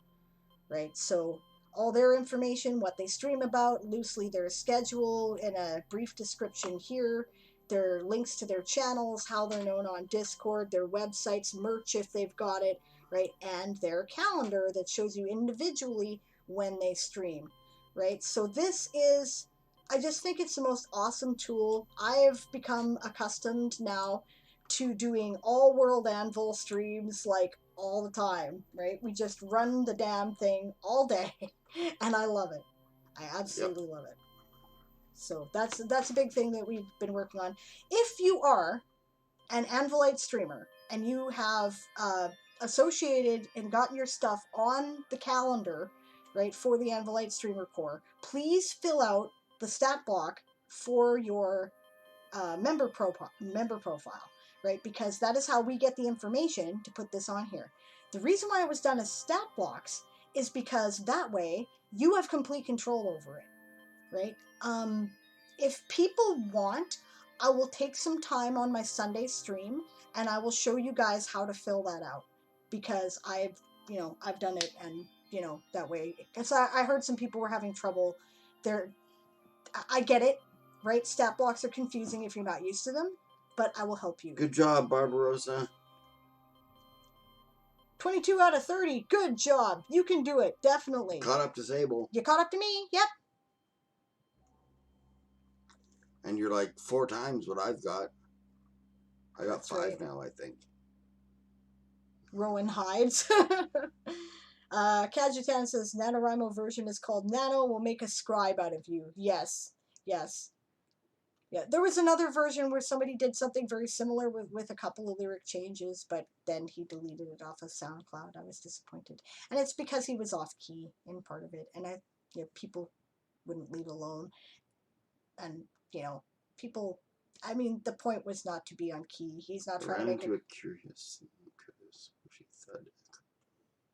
right? So all their information, what they stream about, loosely their schedule, in a brief description here, their links to their channels, how they're known on Discord, their websites, merch if they've got it, right? And their calendar that shows you individually when they stream, right? So this is, I just think it's the most awesome tool. I have become accustomed now to doing all World Anvil streams like all the time, right? We just run the damn thing all day, and I love it. I absolutely love it. So that's a big thing that we've been working on. If you are an Anvilite streamer and you have associated and gotten your stuff on the calendar, right, for the Anvilite Streamer Core, please fill out the stat block for your member profile, right? Because that is how we get the information to put this on here. The reason why it was done as stat blocks is because that way you have complete control over it, right? If people want, I will take some time on my Sunday stream and I will show you guys how to fill that out, because I've done it, and that way, because I heard some people were having trouble there. I get it, right? Stat blocks are confusing if you're not used to them, but I will help you. Good job, Barbarossa. 22 out of 30. Good job. You can do it. Definitely. Caught up to Sable. You caught up to me? Yep. And you're like 4 times what I've got. I got That's 5 right. now, I think. Rowan hides. Kajitan says NaNoWriMo version is called Nano will make a scribe out of you. Yes. Yes. Yeah, there was another version where somebody did something very similar with a couple of lyric changes, but then he deleted it off of SoundCloud. I was disappointed. And it's because he was off key in part of it. And people wouldn't leave alone. And, people, I mean, the point was not to be on key. He's not trying to make it. A curious squishy thud.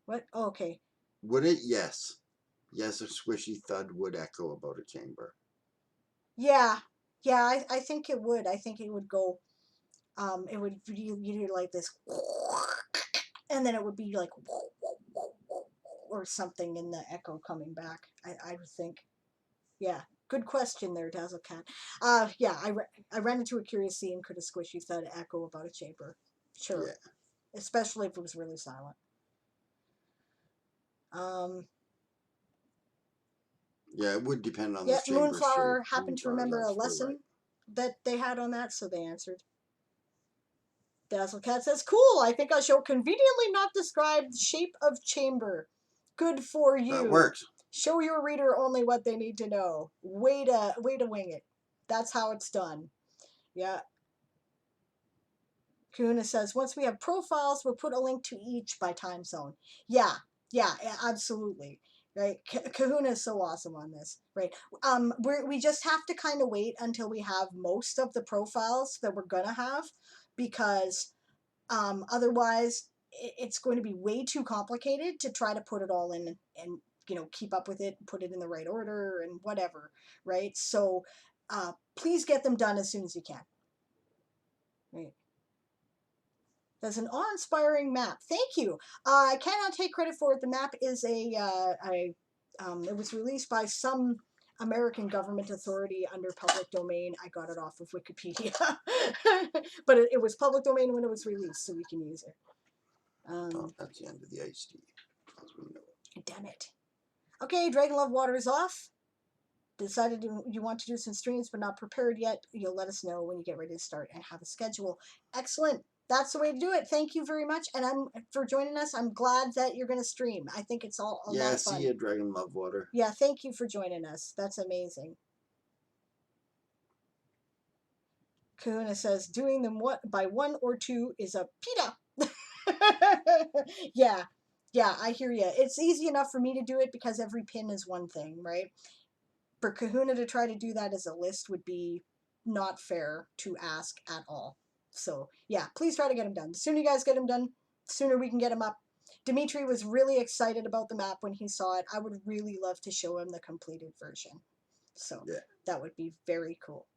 What? Oh, okay. Would it? Yes. Yes, a squishy thud would echo about a chamber. Yeah. Yeah, I think it would. I think it would go, it would, you do like this, and then it would be like or something in the echo coming back. I would think. Yeah, good question there, Dazzle Cat. Yeah, I ran into a curious scene. Could a squishy thud echo about a chamber? Sure, Yeah. especially if it was really silent. Um, Yeah, it would depend on the yeah, chamber shape. Moonflower happened to Moonflower is remember a absolutely lesson right. that they had on that, so they answered. Dazzle Cat says, "Cool. I think I shall conveniently not describe the shape of chamber. Good for That you. works. Show your reader only what they need to know. Way to wing it. That's how it's done." Yeah. Kahuna says, "Once we have profiles, we'll put a link to each by time zone." Yeah, yeah, absolutely. Right. Kahuna is so awesome on this. Right. We just have to kind of wait until we have most of the profiles that we're gonna have, because otherwise it's going to be way too complicated to try to put it all in and keep up with it, put it in the right order and whatever. Right. So please get them done as soon as you can. Right. That's an awe-inspiring map. Thank you. I cannot take credit for it. The map is it was released by some American government authority under public domain. I got it off of Wikipedia, but it was public domain when it was released, so we can use it. Oh, that's the end of the iced tea. As we know. Damn it. Okay, Dragon Love Water is off. Decided you want to do some streams, but not prepared yet. You'll let us know when you get ready to start and have a schedule. Excellent. That's the way to do it. Thank you very much, and I'm for joining us. I'm glad that you're going to stream. I think it's all a lot of fun. See you, Dragon Love Water. Yeah, thank you for joining us. That's amazing. Kahuna says doing them by one or two is a pita. Yeah, I hear you. It's easy enough for me to do it because every pin is one thing, right? For Kahuna to try to do that as a list would be not fair to ask at all. So yeah, please try to get them done. The sooner you guys get them done, the sooner we can get them up. Dimitri was really excited about the map when he saw it. I would really love to show him the completed version. So yeah, that would be very cool.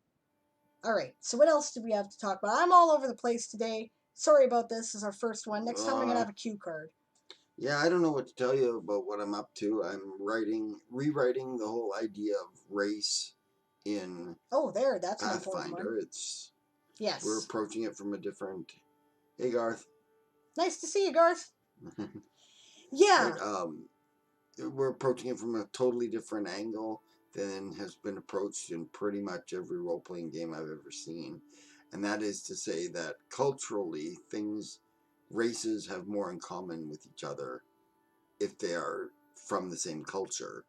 All right, so what else do we have to talk about? I'm all over the place today. Sorry about this. This is our first one. Next time we're going to have a cue card. Yeah, I don't know what to tell you about what I'm up to. I'm rewriting the whole idea of race in that's Pathfinder. Yes. We're approaching it from a different. Hey, Garth. Nice to see you, Garth. Yeah. We're approaching it from a totally different angle than has been approached in pretty much every role-playing game I've ever seen. And that is to say that culturally, races have more in common with each other if they are from the same culture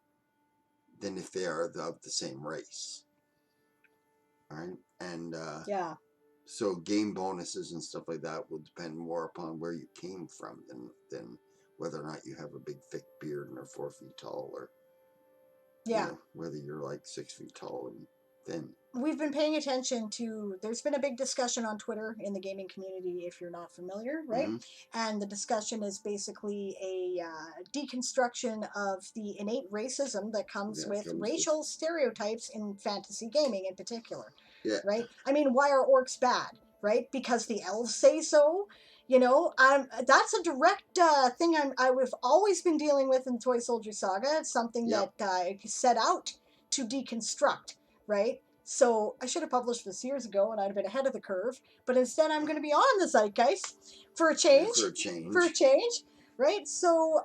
than if they are of the same race. Alright? And yeah. So game bonuses and stuff like that will depend more upon where you came from than whether or not you have a big thick beard and are 4 feet tall, or whether you're like 6 feet tall and thin. We've been paying attention to, there's been a big discussion on Twitter in the gaming community, if you're not familiar, right? Mm-hmm. And the discussion is basically a deconstruction of the innate racism that comes with racial stereotypes in fantasy gaming in particular. Yeah. Right? I mean, why are orcs bad? Right? Because the elves say so. That's a direct thing I've always been dealing with in Toy Soldier Saga. It's something that I set out to deconstruct, right? So I should have published this years ago and I'd have been ahead of the curve. But instead, I'm going to be on the zeitgeist for a change. Right? So,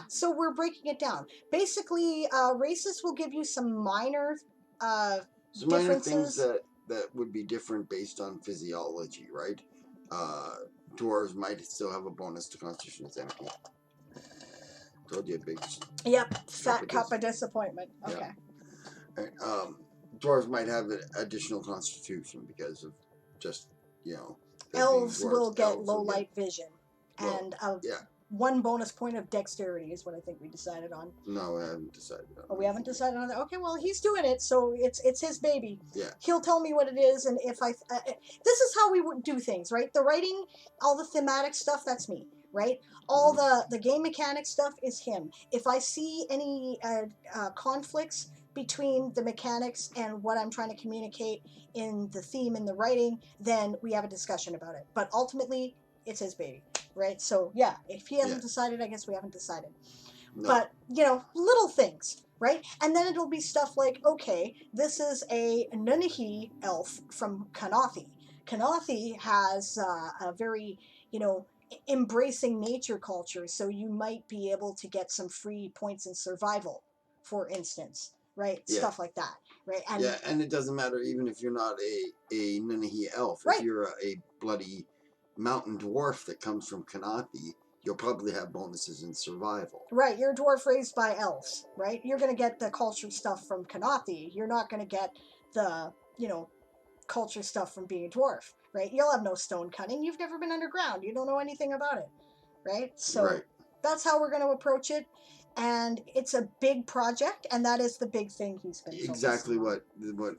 so we're breaking it down. Basically, racists will give you some minor differences. Minor things that would be different based on physiology, right? Dwarves might still have a bonus to Constitution Sanity. Told you a big. Yep, fat cup of disappointment. Okay. Yeah. Right, dwarves might have an additional Constitution because of just elves will get low light vision, and one bonus point of dexterity is what I think we decided on. No, we haven't decided on. Oh, we haven't decided on that. Okay, well, he's doing it, so it's his baby. Yeah. He'll tell me what it is, and if this is how we would do things, right? The writing, all the thematic stuff, that's me, right? All the game mechanic stuff is him. If I see any conflicts between the mechanics and what I'm trying to communicate in the theme and the writing, then we have a discussion about it. But ultimately, it's his baby, right? So yeah, if he hasn't decided, I guess we haven't decided. No. But, you know, little things, right? And then it'll be stuff like, okay, this is a Nunnehi elf from Kanathi. Kanathi has a very, you know, embracing nature culture, so you might be able to get some free points in survival, for instance, right? Yeah. Stuff like that, right? And yeah, and it doesn't matter even if you're not a Nunnehi elf. Right. If you're a bloody mountain dwarf that comes from Kanathi, you'll probably have bonuses in survival. Right, you're a dwarf raised by elves, right? You're going to get the culture stuff from Kanathi. You're not going to get the, you know, culture stuff from being a dwarf, right? You'll have no stone cutting. You've never been underground. You don't know anything about it, right? So Right. that's how we're going to approach it. And it's a big project, and that is the big thing he's been Exactly focusing on. what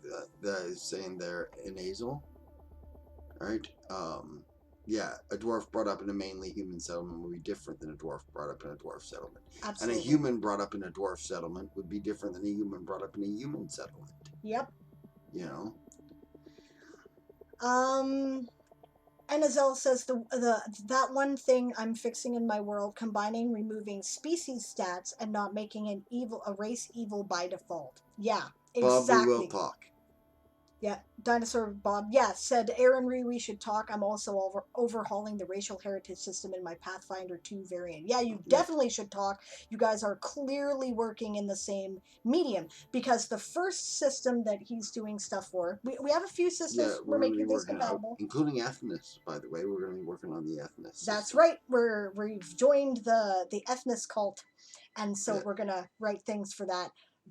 is saying there in Hazel, right? Yeah, a dwarf brought up in a mainly human settlement would be different than a dwarf brought up in a dwarf settlement. Absolutely. And a human brought up in a dwarf settlement would be different than a human brought up in a human settlement. Yep. You know? And Azel says that one thing I'm fixing in my world, combining removing species stats and not making a race evil by default. Yeah, exactly. Bob, we will talk. Yeah, Dinosaur Bob. Yeah, said Erin and I, we should talk. I'm also overhauling the racial heritage system in my Pathfinder 2 variant. Yeah, you definitely should talk. You guys are clearly working in the same medium, because the first system that he's doing stuff for, we have a few systems we're making things compatible, including Ethnos. By the way, we're going to be working on the Ethnos. That's right. We've joined the Ethnos cult, and so we're gonna write things for that.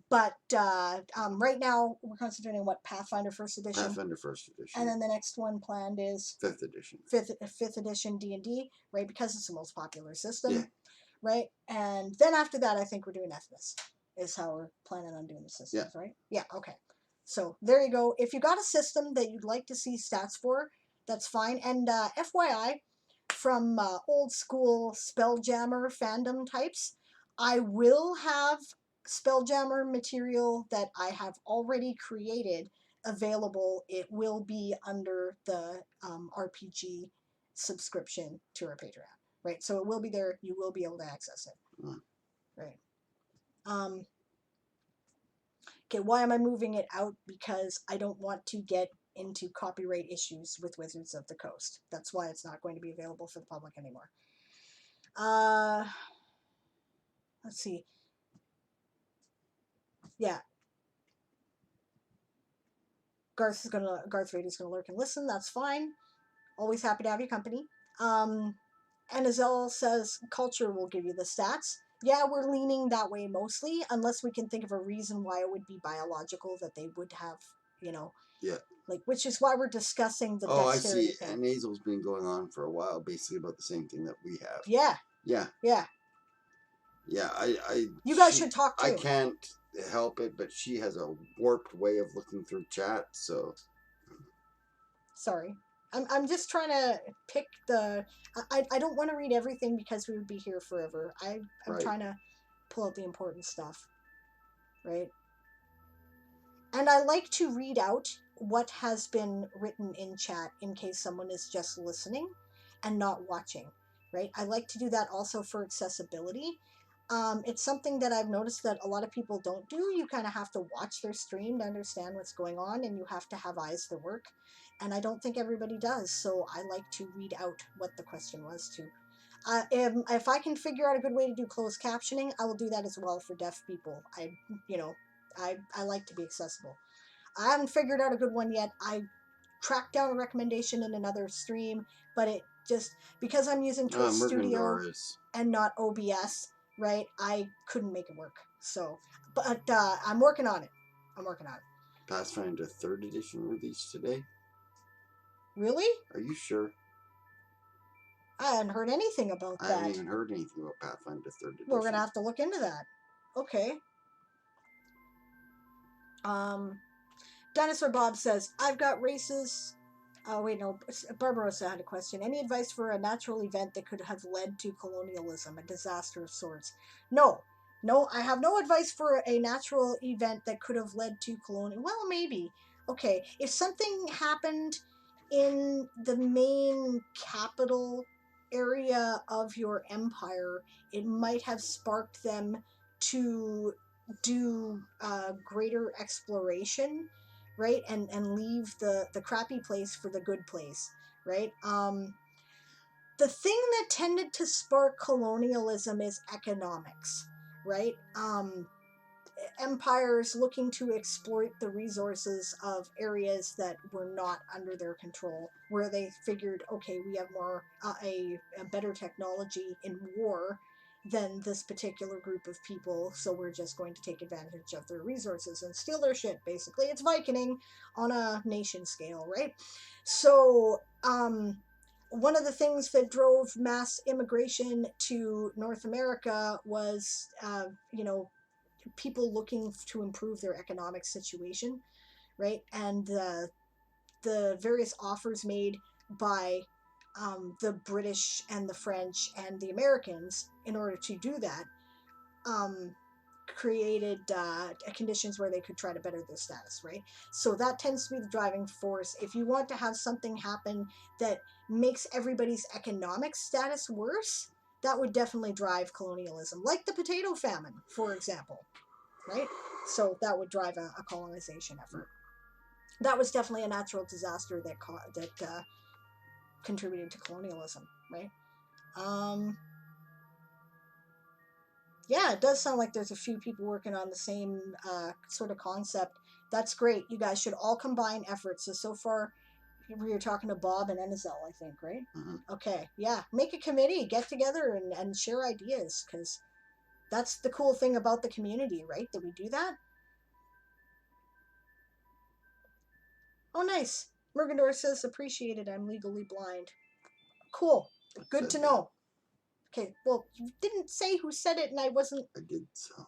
But right now we're concentrating on what, Pathfinder First Edition. Pathfinder First Edition. And then the next one planned is Fifth Edition. Fifth Edition D&D, right? Because it's the most popular system, Yeah. right? And then after that, I think we're doing Ethnos. Is how we're planning on doing the systems, right? Yeah. Okay. So there you go. If you got a system that you'd like to see stats for, that's fine. And FYI, from old school Spelljammer fandom types, I will have Spelljammer material that I have already created available. It will be under the RPG subscription to our Patreon, right? So it will be there. You will be able to access it, right? Okay, why am I moving it out? Because I don't want to get into copyright issues with Wizards of the Coast. That's why it's not going to be available for the public anymore. Let's see. Yeah. Garth Vader's gonna lurk and listen. That's fine. Always happy to have your company. And Azel says culture will give you the stats. Yeah, we're leaning that way mostly, unless we can think of a reason why it would be biological that they would have, you know. Yeah. Like, which is why we're discussing the I dexterity see. thing. And Hazel's been going on for a while, basically about the same thing that we have. Yeah. Yeah. Yeah. Yeah, you guys should talk too. I can't help it, but she has a warped way of looking through chat, so. Sorry. I'm just trying to pick the... I don't want to read everything because we would be here forever. I'm trying to pull out the important stuff. Right? And I like to read out what has been written in chat in case someone is just listening and not watching. Right? I like to do that also for accessibility. It's something that I've noticed that a lot of people don't do. You kind of have to watch their stream to understand what's going on, and you have to have eyes that work. And I don't think everybody does, so I like to read out what the question was too. If I can figure out a good way to do closed captioning, I will do that as well for deaf people. I like to be accessible. I haven't figured out a good one yet. I tracked down a recommendation in another stream, but it just, because I'm using Twitch Studio and not OBS, right, I couldn't make it work. So, but I'm working on it. Pathfinder 3rd Edition released today? Really? Are you sure? I hadn't heard anything about that. I haven't even heard anything about Pathfinder 3rd Edition. We're going to have to look into that. Okay. Dinosaur Bob says, I've got races... Oh, wait, no. Barbarossa had a question. Any advice for a natural event that could have led to colonialism, a disaster of sorts? No, I have no advice for a natural event that could have led to colonial... Well, maybe. Okay, if something happened in the main capital area of your empire, it might have sparked them to do greater exploration, right? And leave the crappy place for the good place, right? The thing that tended to spark colonialism is economics, right? Empires looking to exploit the resources of areas that were not under their control, where they figured, okay, we have more a better technology in war than this particular group of people, so we're just going to take advantage of their resources and steal their shit. Basically, it's Viking on a nation scale, right? So, one of the things that drove mass immigration to North America was, people looking to improve their economic situation, right? And the various offers made by the British and the French and the Americans in order to do that um, created conditions where they could try to better their status, right? So that tends to be the driving force. If you want to have something happen that makes everybody's economic status worse, that would definitely drive colonialism, like the potato famine, for example, right? So that would drive a colonization effort. That was definitely a natural disaster that contributed to colonialism, right? Um, yeah, it does sound like there's a few people working on the same sort of concept. That's great. You guys should all combine efforts. So far, we were talking to Bob and Ennizel, I think, right? Mm-hmm. Okay, yeah. Make a committee, get together, and share ideas, because that's the cool thing about the community, right? That we do that. Oh, nice. Mergendor says, appreciated. I'm legally blind. Cool. Good to know. Okay, well, you didn't say who said it, and I wasn't. I did so.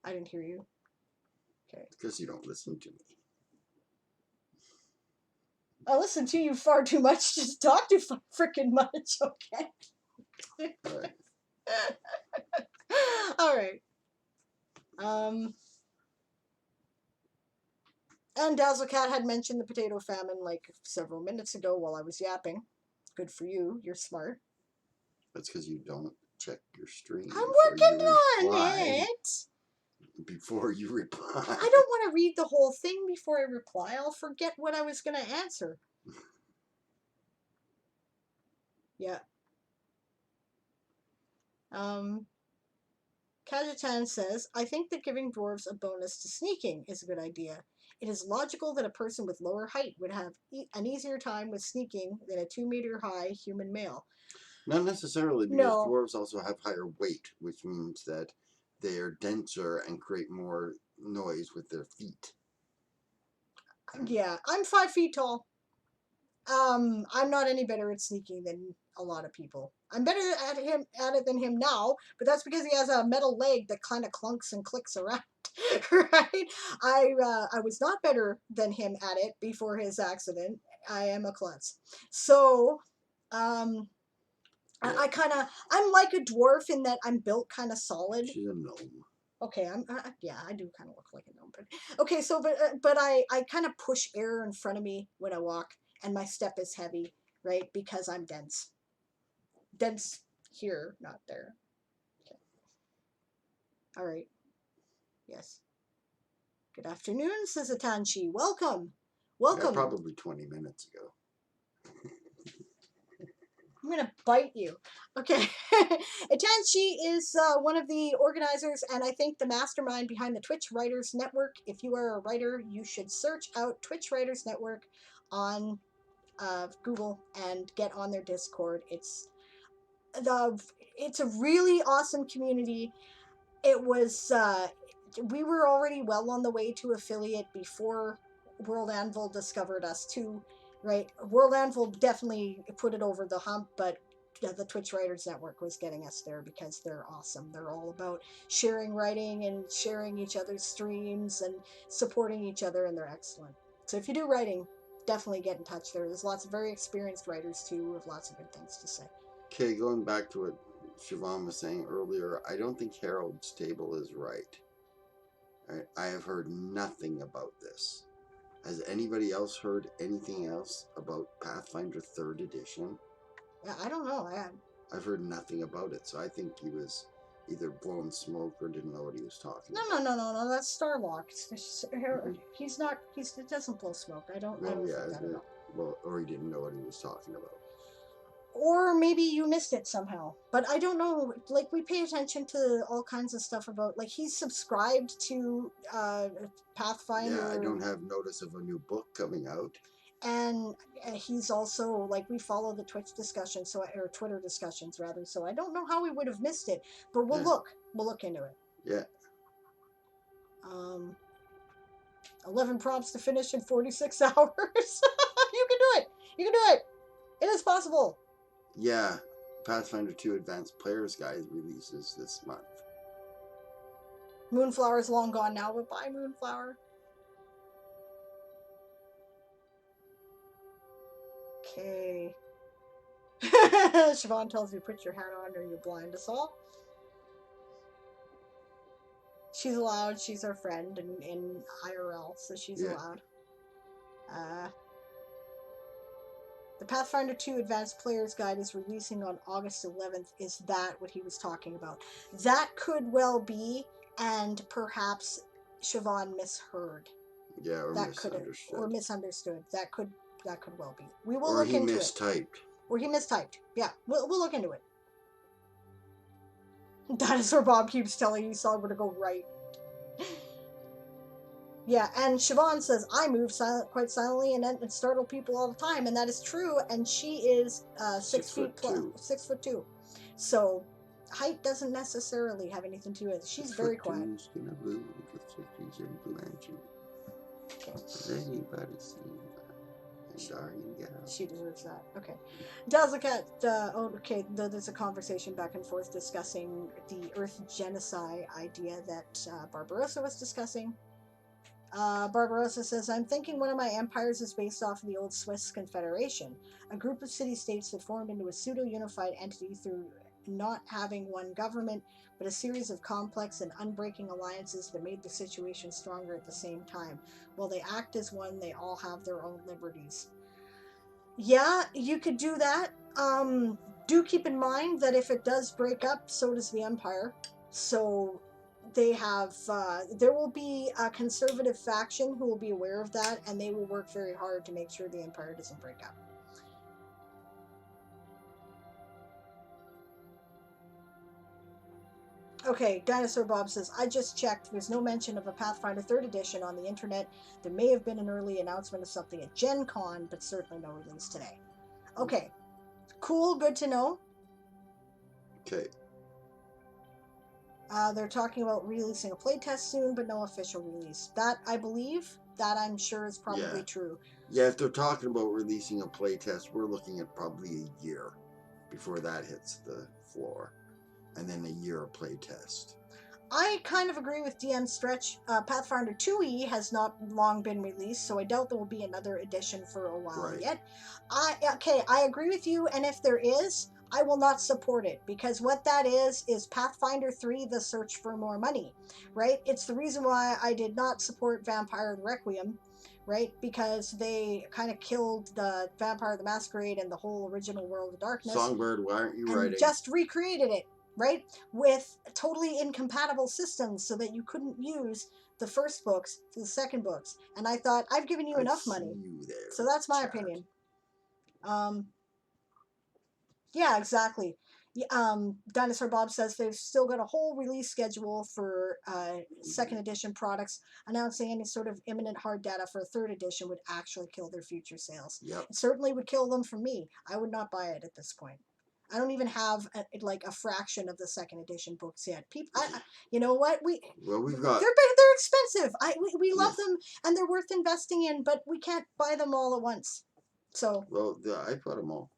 I didn't hear you. Okay. Because you don't listen to me. I listen to you far too much to talk too freaking much, okay? All right. All right. And Dazzlecat had mentioned the potato famine like several minutes ago while I was yapping. Good for you. You're smart. That's because you don't check your stream. I'm working on it. Before you reply. I don't want to read the whole thing before I reply. I'll forget what I was going to answer. Yeah. Kajitan says, I think that giving dwarves a bonus to sneaking is a good idea. It is logical that a person with lower height would have an easier time with sneaking than a 2-meter high human male. Not necessarily, because No. dwarves also have higher weight, which means that they are denser and create more noise with their feet. Yeah, I'm 5 feet tall. I'm not any better at sneaking than a lot of people. I'm better at it than him now, but that's because he has a metal leg that kind of clunks and clicks around. Right? I was not better than him at it before his accident. I am a klutz. So, Yeah. I'm like a dwarf in that I'm built kind of solid. She's a gnome. Okay, yeah, I do kind of look like a gnome, but okay. So, but I kind of push air in front of me when I walk, and my step is heavy, right? Because I'm dense. Dense here, not there. Okay. All right. Yes. Good afternoon, says Atanshi. Welcome. Welcome. Yeah, probably 20 minutes ago. I'm going to bite you. Okay. Atanshi is one of the organizers and I think the mastermind behind the Twitch Writers Network. If you are a writer, you should search out Twitch Writers Network on Google and get on their Discord. It's a really awesome community. It was we were already well on the way to affiliate before World Anvil discovered us too, right? World Anvil definitely put it over the hump, but the Twitch Writers Network was getting us there because they're awesome. They're all about sharing writing and sharing each other's streams and supporting each other, and they're excellent. So if you do writing, definitely get in touch there. There's lots of very experienced writers too who have lots of good things to say. Okay, going back to what Siobhan was saying earlier, I don't think Harold Stable is right. I have heard nothing about this. Has anybody else heard anything else about Pathfinder 3rd Edition? I don't know. I've heard nothing about it, so I think he was either blowing smoke or didn't know what he was talking about. No. That's Starlock. Mhm. He's not. He doesn't blow smoke. I don't Well, think yeah, that at all. well, or he didn't know what he was talking about. Or maybe you missed it somehow. But I don't know. Like, we pay attention to all kinds of stuff about, like, he's subscribed to Pathfinder. Yeah, I don't have notice of a new book coming out. And he's also, like, we follow the Twitch discussions, or Twitter discussions rather. So I don't know how we would have missed it. But we'll look. We'll look into it. Yeah. 11 prompts to finish in 46 hours. You can do it. You can do it. It is possible. Yeah. Pathfinder 2 Advanced Player's Guide releases this month. Moonflower is long gone now, but bye, Moonflower. Okay. Siobhan tells you put your hat on or you're blind us all. She's allowed. She's our friend in IRL, so she's allowed. The Pathfinder 2 Advanced Player's Guide is releasing on August 11th. Is that what he was talking about? That could well be, and perhaps Siobhan misheard. Yeah, or that misunderstood. Or misunderstood. That could well be. We will or look into it. Or he mistyped. Yeah, we'll look into it. Dinosaur Bob keeps telling you Saga to go right. Yeah, and Siobhan says, I move quite silently and startle people all the time, and that is true, and she is 6 feet plus, 6'2". So height doesn't necessarily have anything to do with it. She's very quiet. She deserves that. Okay. Dazzlecat, there's a conversation back and forth discussing the Earth genocide idea that Barbarossa was discussing. Barbarossa says, I'm thinking one of my empires is based off of the old Swiss Confederation, a group of city-states that formed into a pseudo-unified entity through not having one government, but a series of complex and unbreaking alliances that made the situation stronger at the same time. While they act as one, they all have their own liberties. Yeah, you could do that. Do keep in mind that if it does break up, so does the empire. So they have there will be a conservative faction who will be aware of that, and they will work very hard to make sure the empire doesn't break up. Okay, Dinosaur Bob says, I just checked. There's no mention of a Pathfinder 3rd edition on the internet. There may have been an early announcement of something at Gen Con, but certainly no release today. Okay, cool, good to know. Okay. They're talking about releasing a playtest soon, but no official release. That, I believe, that I'm sure is probably true. Yeah, if they're talking about releasing a playtest, we're looking at probably a year before that hits the floor. And then a year of playtest. I kind of agree with DM Stretch. Pathfinder 2e has not long been released, so I doubt there will be another edition for a while yet. I agree with you, and if there is, I will not support it, because what that is Pathfinder 3, the search for more money, right? It's the reason why I did not support Vampire the Requiem, right? Because they kind of killed the Vampire the Masquerade and the whole original World of Darkness. Songbird, why aren't you writing? Just recreated it, right? With totally incompatible systems so that you couldn't use the first books to the second books. And I thought, I've given you enough money. So that's my opinion. Yeah, exactly. Dinosaur Bob says they've still got a whole release schedule for second edition products. Announcing any sort of imminent hard data for a third edition would actually kill their future sales. Yep. It certainly would kill them for me. I would not buy it at this point. I don't even have a fraction of the second edition books yet. People, you know what? We've got. They're expensive. We love them and they're worth investing in, but we can't buy them all at once. So. Well, I bought them all.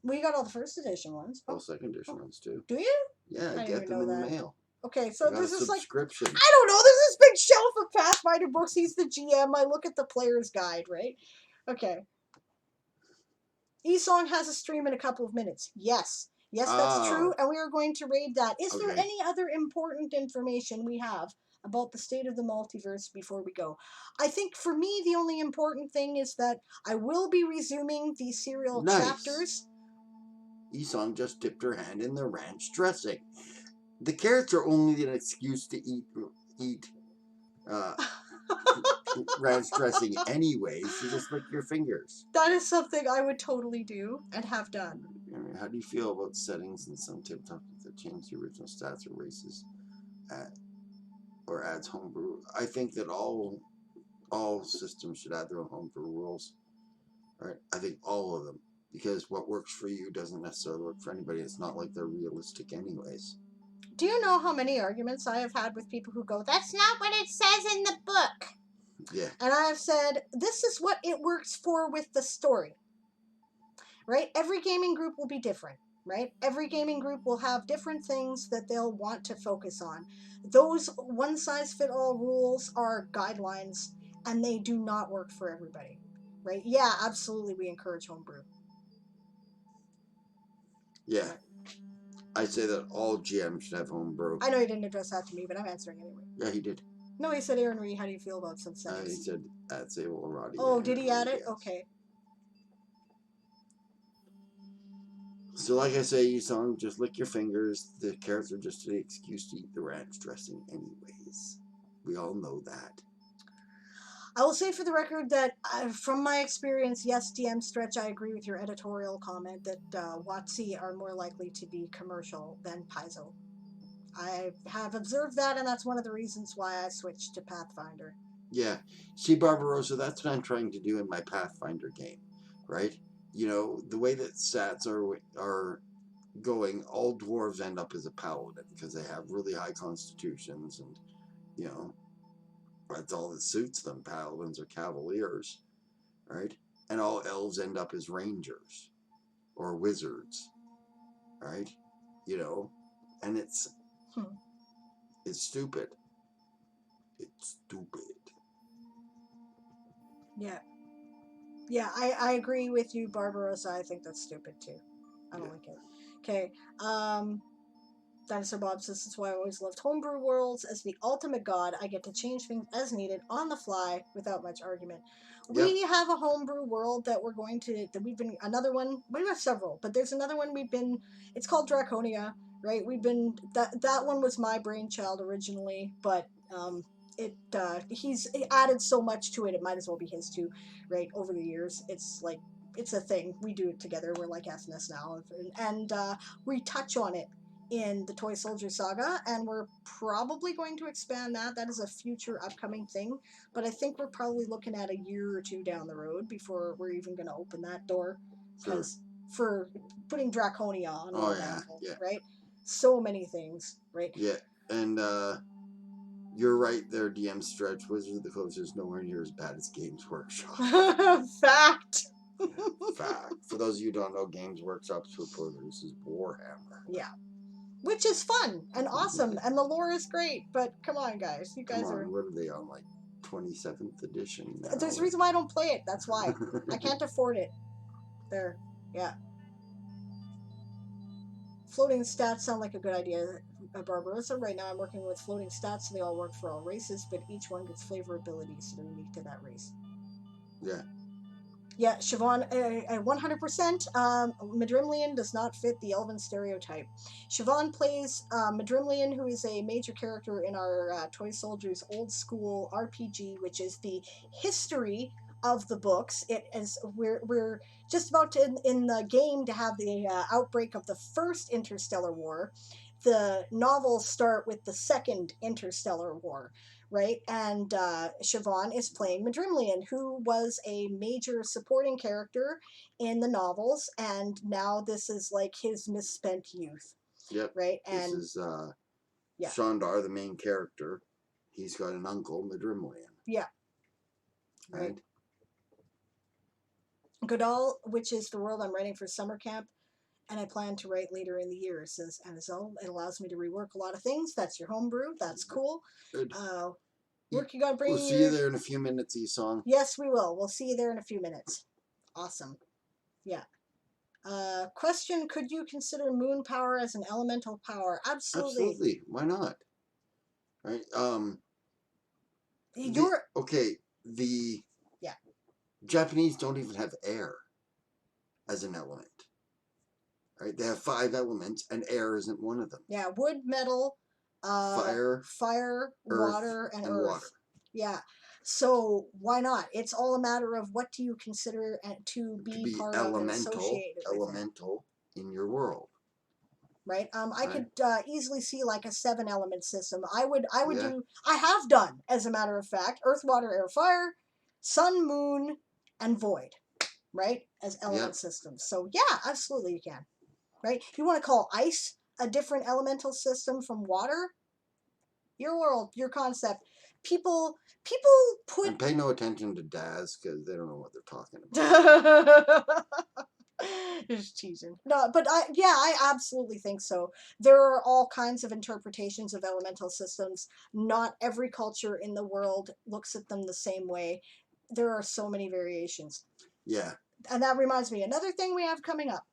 We got all the first edition ones. Oh, second edition ones too. Do you? Yeah, I get them in the mail. Okay, so there's this subscription. I don't know. There's this big shelf of Pathfinder books. He's the GM. I look at the player's guide, right? Okay. Esong has a stream in a couple of minutes. Yes, that's true, and we are going to raid that. Is there any other important information we have about the state of the multiverse before we go? I think for me the only important thing is that I will be resuming the serial chapters. Isong just dipped her hand in the ranch dressing. The carrots are only an excuse to eat ranch dressing anyways. You just lick your fingers. That is something I would totally do and have done. How do you feel about settings in some tabletop that change the original stats or races or adds homebrew? I think that all systems should add their own homebrew rules. Right? I think all of them. Because what works for you doesn't necessarily work for anybody. It's not like they're realistic anyways. Do you know how many arguments I have had with people who go, "That's not what it says in the book"? Yeah. And I have said, this is what it works for with the story. Right? Every gaming group will be different. Right? Every gaming group will have different things that they'll want to focus on. Those one-size-fit-all rules are guidelines, and they do not work for everybody. Right? Yeah, absolutely, we encourage homebrew. Yeah. I say that all GMs should have homebrew. I know you didn't address that to me, but I'm answering anyway. Yeah, he did. No, he said, Erin and I, how do you feel about some settings? He said add Sable or Roddy. Oh, did he add it? Yes. Okay. So, like I say, Yusong, just lick your fingers. The carrots are just an excuse to eat the ranch dressing, anyways. We all know that. I will say for the record that from my experience, yes, DM Stretch, I agree with your editorial comment that WotC are more likely to be commercial than Paizo. I have observed that, and that's one of the reasons why I switched to Pathfinder. Yeah. See, Barbarossa, that's what I'm trying to do in my Pathfinder game, right? You know, the way that stats are going, all dwarves end up as a paladin because they have really high constitutions, and, you know, that's all that suits them. Paladins or cavaliers, right? And all elves end up as rangers or wizards, right? You know, and it's stupid. It's stupid. Yeah. Yeah, I agree with you, Barbarossa. I think that's stupid too. I don't like it. Okay. Dinosaur Bob says, "That's why I always loved homebrew worlds. As the ultimate god, I get to change things as needed on the fly without much argument." Yep. We have a homebrew world that we've been, another one, we have several, but there's another one it's called Draconia, right? That one was my brainchild originally, but he's added so much to it, it might as well be his too, right? Over the years, it's a thing. We do it together. We're like SNS now, and we touch on it in the Toy Soldier Saga, and we're probably going to expand that. That is a future upcoming thing, but I think we're probably looking at a year or two down the road before we're even going to open that door, because for putting Draconia on, right? So many things, right? Yeah, and you're right there, DM Stretch. Wizards of the Coast is nowhere near as bad as Games Workshop. Fact. Fact. For those of you who don't know, Games Workshop produces Warhammer. Yeah. Which is fun and awesome, and the lore is great, but come on, guys. You guys are... What are they on, like 27th edition now? There's a reason why I don't play it. That's why. I can't afford it. There. Yeah. Floating stats sound like a good idea, Barbarossa. Right now I'm working with floating stats, so they all work for all races, but each one gets flavor abilities that are unique to that race. Yeah. Yeah, Siobhan, 100%. Madrimlian does not fit the elven stereotype. Siobhan plays Madrimlian, who is a major character in our Toy Soldiers old school RPG, which is the history of the books. It is we're just about to in the game to have the outbreak of the first interstellar war. The novels start with the second interstellar war. Right, and Siobhan is playing Madrimlian, who was a major supporting character in the novels, and now this is like his misspent youth. Yep. Right, and this is Shandar, the main character. He's got an uncle, Madrimlian. Yeah. Right. Godal, which is the world I'm writing for summer camp, and I plan to write later in the year, says Anizel. It allows me to rework a lot of things. That's your homebrew. That's cool. Good. Working on bringing We'll see you there in a few minutes, Esong. Yes, we will. We'll see you there in a few minutes. Awesome. Yeah. Question, could you consider moon power as an elemental power? Absolutely. Absolutely. Why not? Right? The Japanese don't even have air as an element. Right? They have 5 elements, and air isn't one of them. Yeah, wood, metal, Fire, earth, water, and and earth. water. Yeah. So why not? It's all a matter of what do you consider to be part of and associated with it. Elemental in your world. Right. I Right. could easily see like a 7-element system. I would Yeah. do. I have done, as a matter of fact, earth, water, air, fire, sun, moon, and void. Right, as element systems. So yeah, absolutely you can. Right. You want to call ice a different elemental system from water? Your world, your concept. People put. And pay no attention to Daz because they don't know what they're talking about. Just teasing. No, but I absolutely think so. There are all kinds of interpretations of elemental systems. Not every culture in the world looks at them the same way. There are so many variations. Yeah. And that reminds me, another thing we have coming up,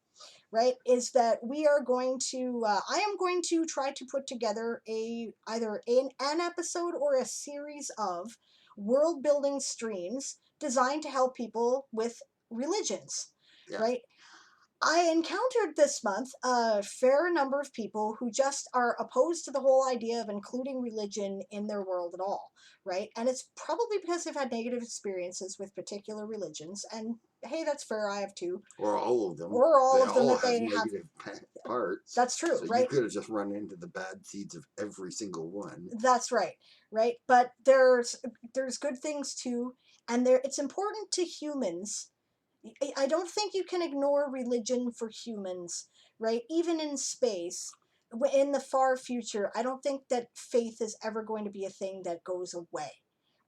right, is that we are going to, I am going to try to put together either an episode or a series of world building streams designed to help people with religions, right? I encountered this month a fair number of people who just are opposed to the whole idea of including religion in their world at all, right? And it's probably because they've had negative experiences with particular religions. And hey, that's fair. I have too. Or all of them. Or all of them that have they negative parts. That's true, so right? You could have just run into the bad seeds of every single one. That's right, right? But there's good things too, and it's important to humans. I don't think you can ignore religion for humans, right? Even in space, in the far future, I don't think that faith is ever going to be a thing that goes away,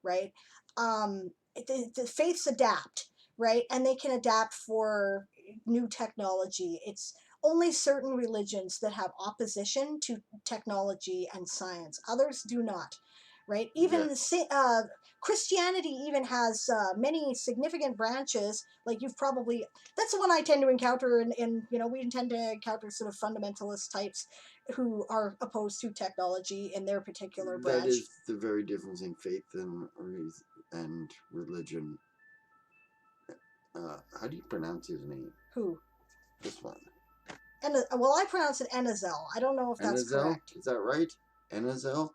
right? The faiths adapt, right? And they can adapt for new technology. It's only certain religions that have opposition to technology and science. Others do not, right? Even Christianity even has many significant branches. Like that's the one I tend to encounter in we tend to encounter sort of fundamentalist types who are opposed to technology in their particular branch. That is the very difference in faith and religion. How do you pronounce his name? Who? This one. Well, I pronounce it Enazel. I don't know if that's correct. Is that right? Enazel?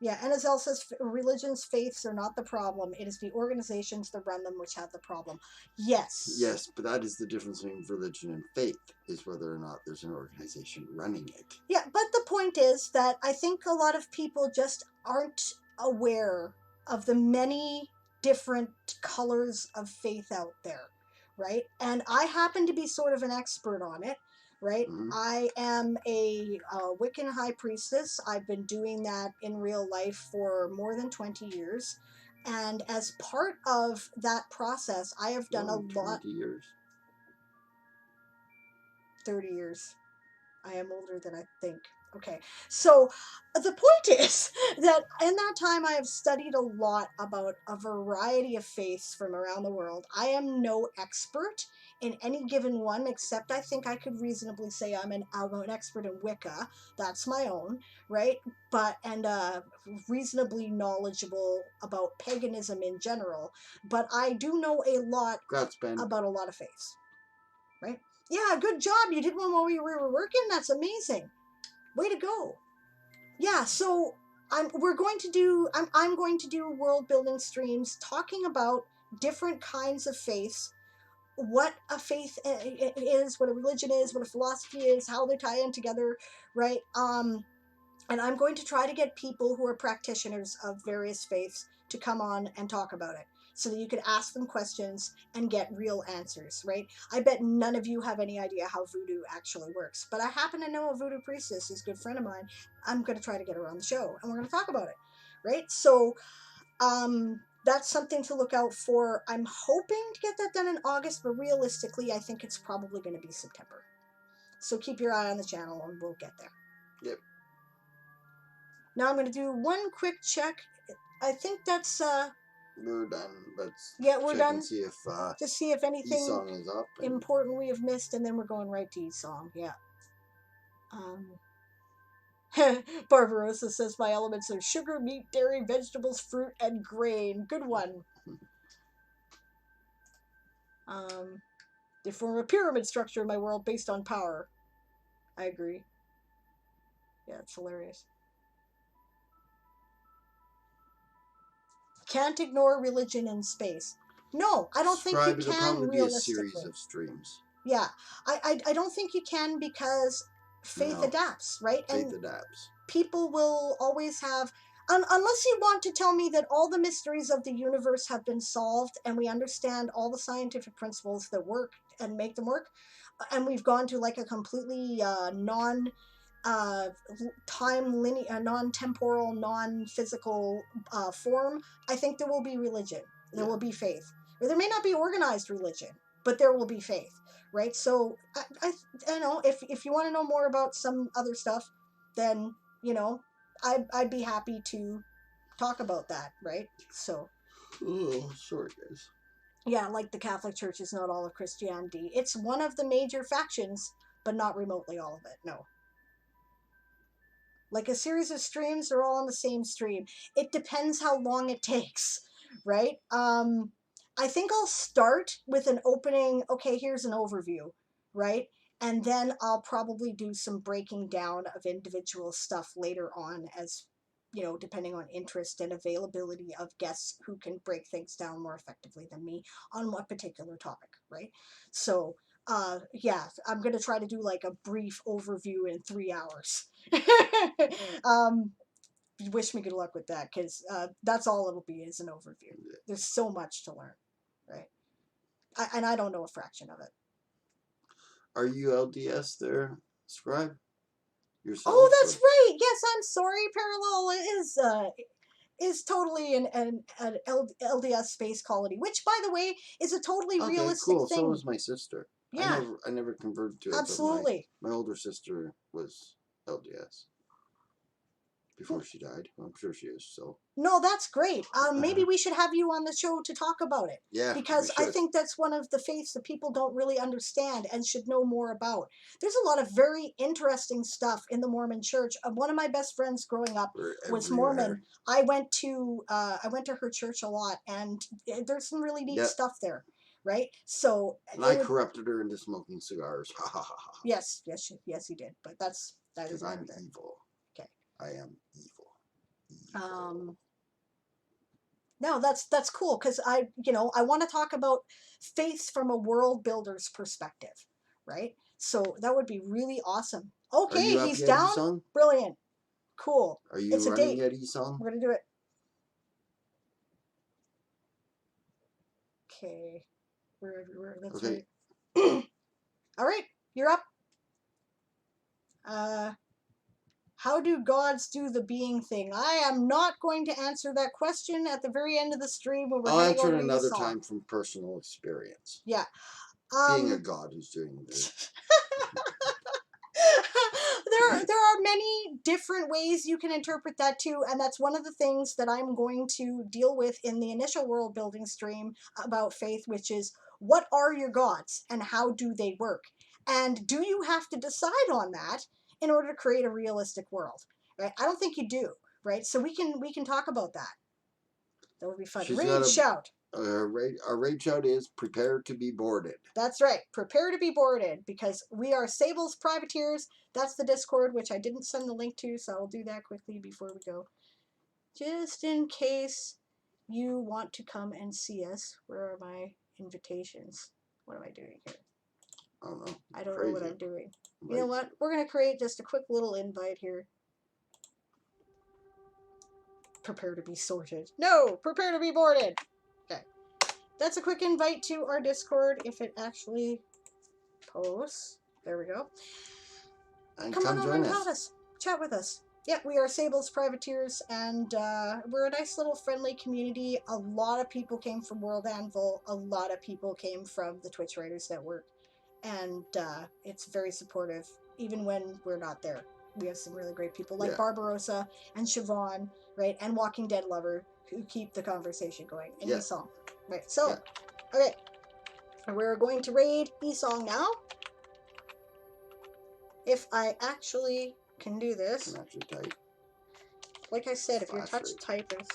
Yeah, Enazel says religions, faiths are not the problem. It is the organizations that run them which have the problem. Yes. Yes, but that is the difference between religion and faith, is whether or not there's an organization running it. Yeah, but the point is that I think a lot of people just aren't aware of the many different colors of faith out there, right? And I happen to be sort of an expert on it. Right? Mm-hmm. I am a Wiccan high priestess. I've been doing that in real life for more than 20 years. And as part of that process, I have done a lot. 20 years? 30 years. I am older than I think. Okay. So the point is that in that time I have studied a lot about a variety of faiths from around the world. I am no expert in any given one, except I think I could reasonably say I'm an expert in Wicca. That's my own, right? And reasonably knowledgeable about paganism in general. But I do know a lot about a lot of faiths, right? Yeah, good job. You did one while we were working. That's amazing. Way to go. Yeah, so I'm going to do world building streams talking about different kinds of faiths, what a faith is, what a religion is, what a philosophy is, how they tie in together, right? And I'm going to try to get people who are practitioners of various faiths to come on and talk about it, so that you could ask them questions and get real answers, right? I bet none of you have any idea how voodoo actually works, but I happen to know a voodoo priestess who's a good friend of mine. I'm going to try to get her on the show, and we're going to talk about it, right? So that's something to look out for. I'm hoping to get that done in August, but realistically, I think it's probably going to be September. So keep your eye on the channel, and we'll get there. Yep. Now I'm going to do one quick check. I think that's we're done. Let's we're done. And see if just see if anything E-Song is up important we have missed, and then we're going right to E-Song. Yeah. Barbarossa says my elements are sugar, meat, dairy, vegetables, fruit, and grain. Good one. They form a pyramid structure in my world based on power. I agree. Yeah, it's hilarious. Can't ignore religion in space. No, I don't think you Scribe, it'll can probably be a series realistically. of streams. Yeah, I don't think you can because faith No, adapts, right? faith And adapts. people will always have, unless you want to tell me that all the mysteries of the universe have been solved and we understand all the scientific principles that work and make them work, and we've gone to like a completely non uh, time linear, non-temporal, non-physical form, I think there will be religion. There will be faith. Or there may not be organized religion, but there will be faith, right? So I know if you want to know more about some other stuff, then I'd be happy to talk about that, right? So Oh, sorry, guys. yeah, like the Catholic Church is not all of Christianity. It's one of the major factions, but not remotely all of it. No. Like a series of streams, they're all on the same stream. It depends how long it takes, right? I think I'll start with an opening, okay, here's an overview, right? And then I'll probably do some breaking down of individual stuff later on as, depending on interest and availability of guests who can break things down more effectively than me on what particular topic, right? So, yeah, I'm going to try to do like a brief overview in 3 hours. um, wish me good luck with that because that's all it'll be is an overview. There's so much to learn, right? And I don't know a fraction of it. Are you LDS there, Scribe? Yourself? Oh, that's right. Yes, I'm sorry. Parallel is totally an LDS space colony, which, by the way, is a totally Okay, realistic cool. So thing. was my sister. Yeah, I never converted to it, absolutely. but my older sister was LDS before she died. Well, I'm sure she is. So No, that's great. Maybe we should have you on the show to talk about it. yeah, Because I think that's one of the faiths that people don't really understand and should know more about. There's a lot of very interesting stuff in the Mormon Church. One of my best friends growing up was Mormon. I went to her church a lot, and there's some really neat stuff there, right? So and I corrupted her into smoking cigars. Ha ha ha ha. Yes, you did. But that is because I'm evil. Okay, I am evil. No, that's cool because I want to talk about faiths from a world builder's perspective, right? So that would be really awesome. Okay, he's down. Esong? Brilliant, cool. Are you it's running a date. Yet, Esong? We're gonna do it. Okay, that's okay. Right. All right, you're up. How do gods do the being thing? I am not going to answer that question at the very end of the stream when we're I'll answer it over another Esau. time from personal experience. Yeah. Being a god who's doing this. there are many different ways you can interpret that too, and that's one of the things that I'm going to deal with in the initial world building stream about faith, which is what are your gods and how do they work? And do you have to decide on that in order to create a realistic world? Right? I don't think you do, right? So we can talk about that. That would be fun. Raid shout. Our raid shout is prepare to be boarded. That's right. Prepare to be boarded because we are Sable's privateers. That's the Discord, which I didn't send the link to, so I'll do that quickly before we go. Just in case you want to come and see us. Where are my invitations? What am I doing here? I don't know. I don't know what I'm doing. You know what? We're going to create just a quick little invite here. Prepare to be sorted. No! Prepare to be boarded! Okay. That's a quick invite to our Discord if it actually posts. There we go. And come on over join and us. Chat with us. Yeah, we are Sable's privateers, and we're a nice little friendly community. A lot of people came from World Anvil. A lot of people came from the Twitch Writers Network. And it's very supportive, even when we're not there. We have some really great people like Barbarossa and Siobhan, right? And Walking Dead Lover, who keep the conversation going. And Esong. Right, so, okay. We're going to raid Esong now. If I actually can do this. Can actually type. Like I said, if you're touch typing.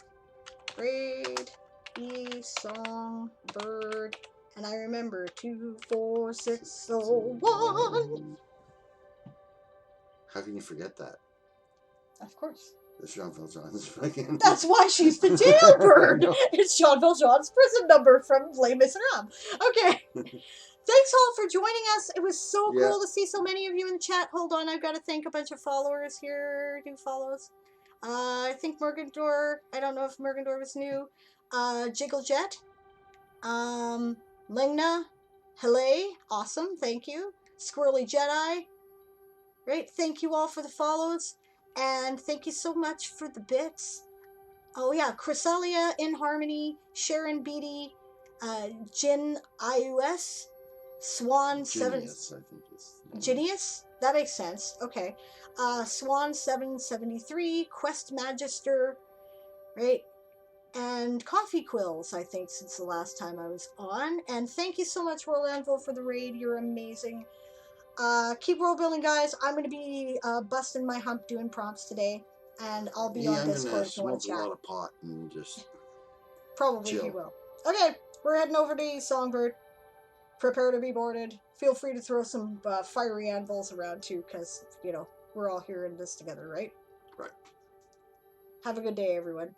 Raid Esong Bird. And I remember 24601. How can you forget that? Of course. The Jean Valjean's fucking... That's why she's the jailbird. It's Jean Valjean's prison number from Les Miserables. Okay. Thanks all for joining us. It was so cool to see so many of you in the chat. Hold on, I've got to thank a bunch of followers here. New follows. I think Mergendor. I don't know if Mergendor was new. Jigglejet. Lingna. Hele. Awesome. Thank you. Squirrely Jedi. Right. Thank you all for the follows. And thank you so much for the bits. Oh yeah, Chrysalia in Harmony, Sharon Beatty, Jin IUS, Swan Genius, I think is. Genius? That makes sense. Okay. Swan 773, Quest Magister, right? And Coffee Quills, I think, since the last time I was on. And thank you so much, World Anvil, for the raid. You're amazing. Keep world building, guys. I'm going to be busting my hump doing prompts today. And I'll be on Discord if you want to chat. I'm gonna smoke a lot of pot and just Probably chill. he will. Okay, we're heading over to Songbird. Prepare to be boarded. Feel free to throw some fiery anvils around too, because, you know, we're all here in this together, right? Right. Have a good day, everyone.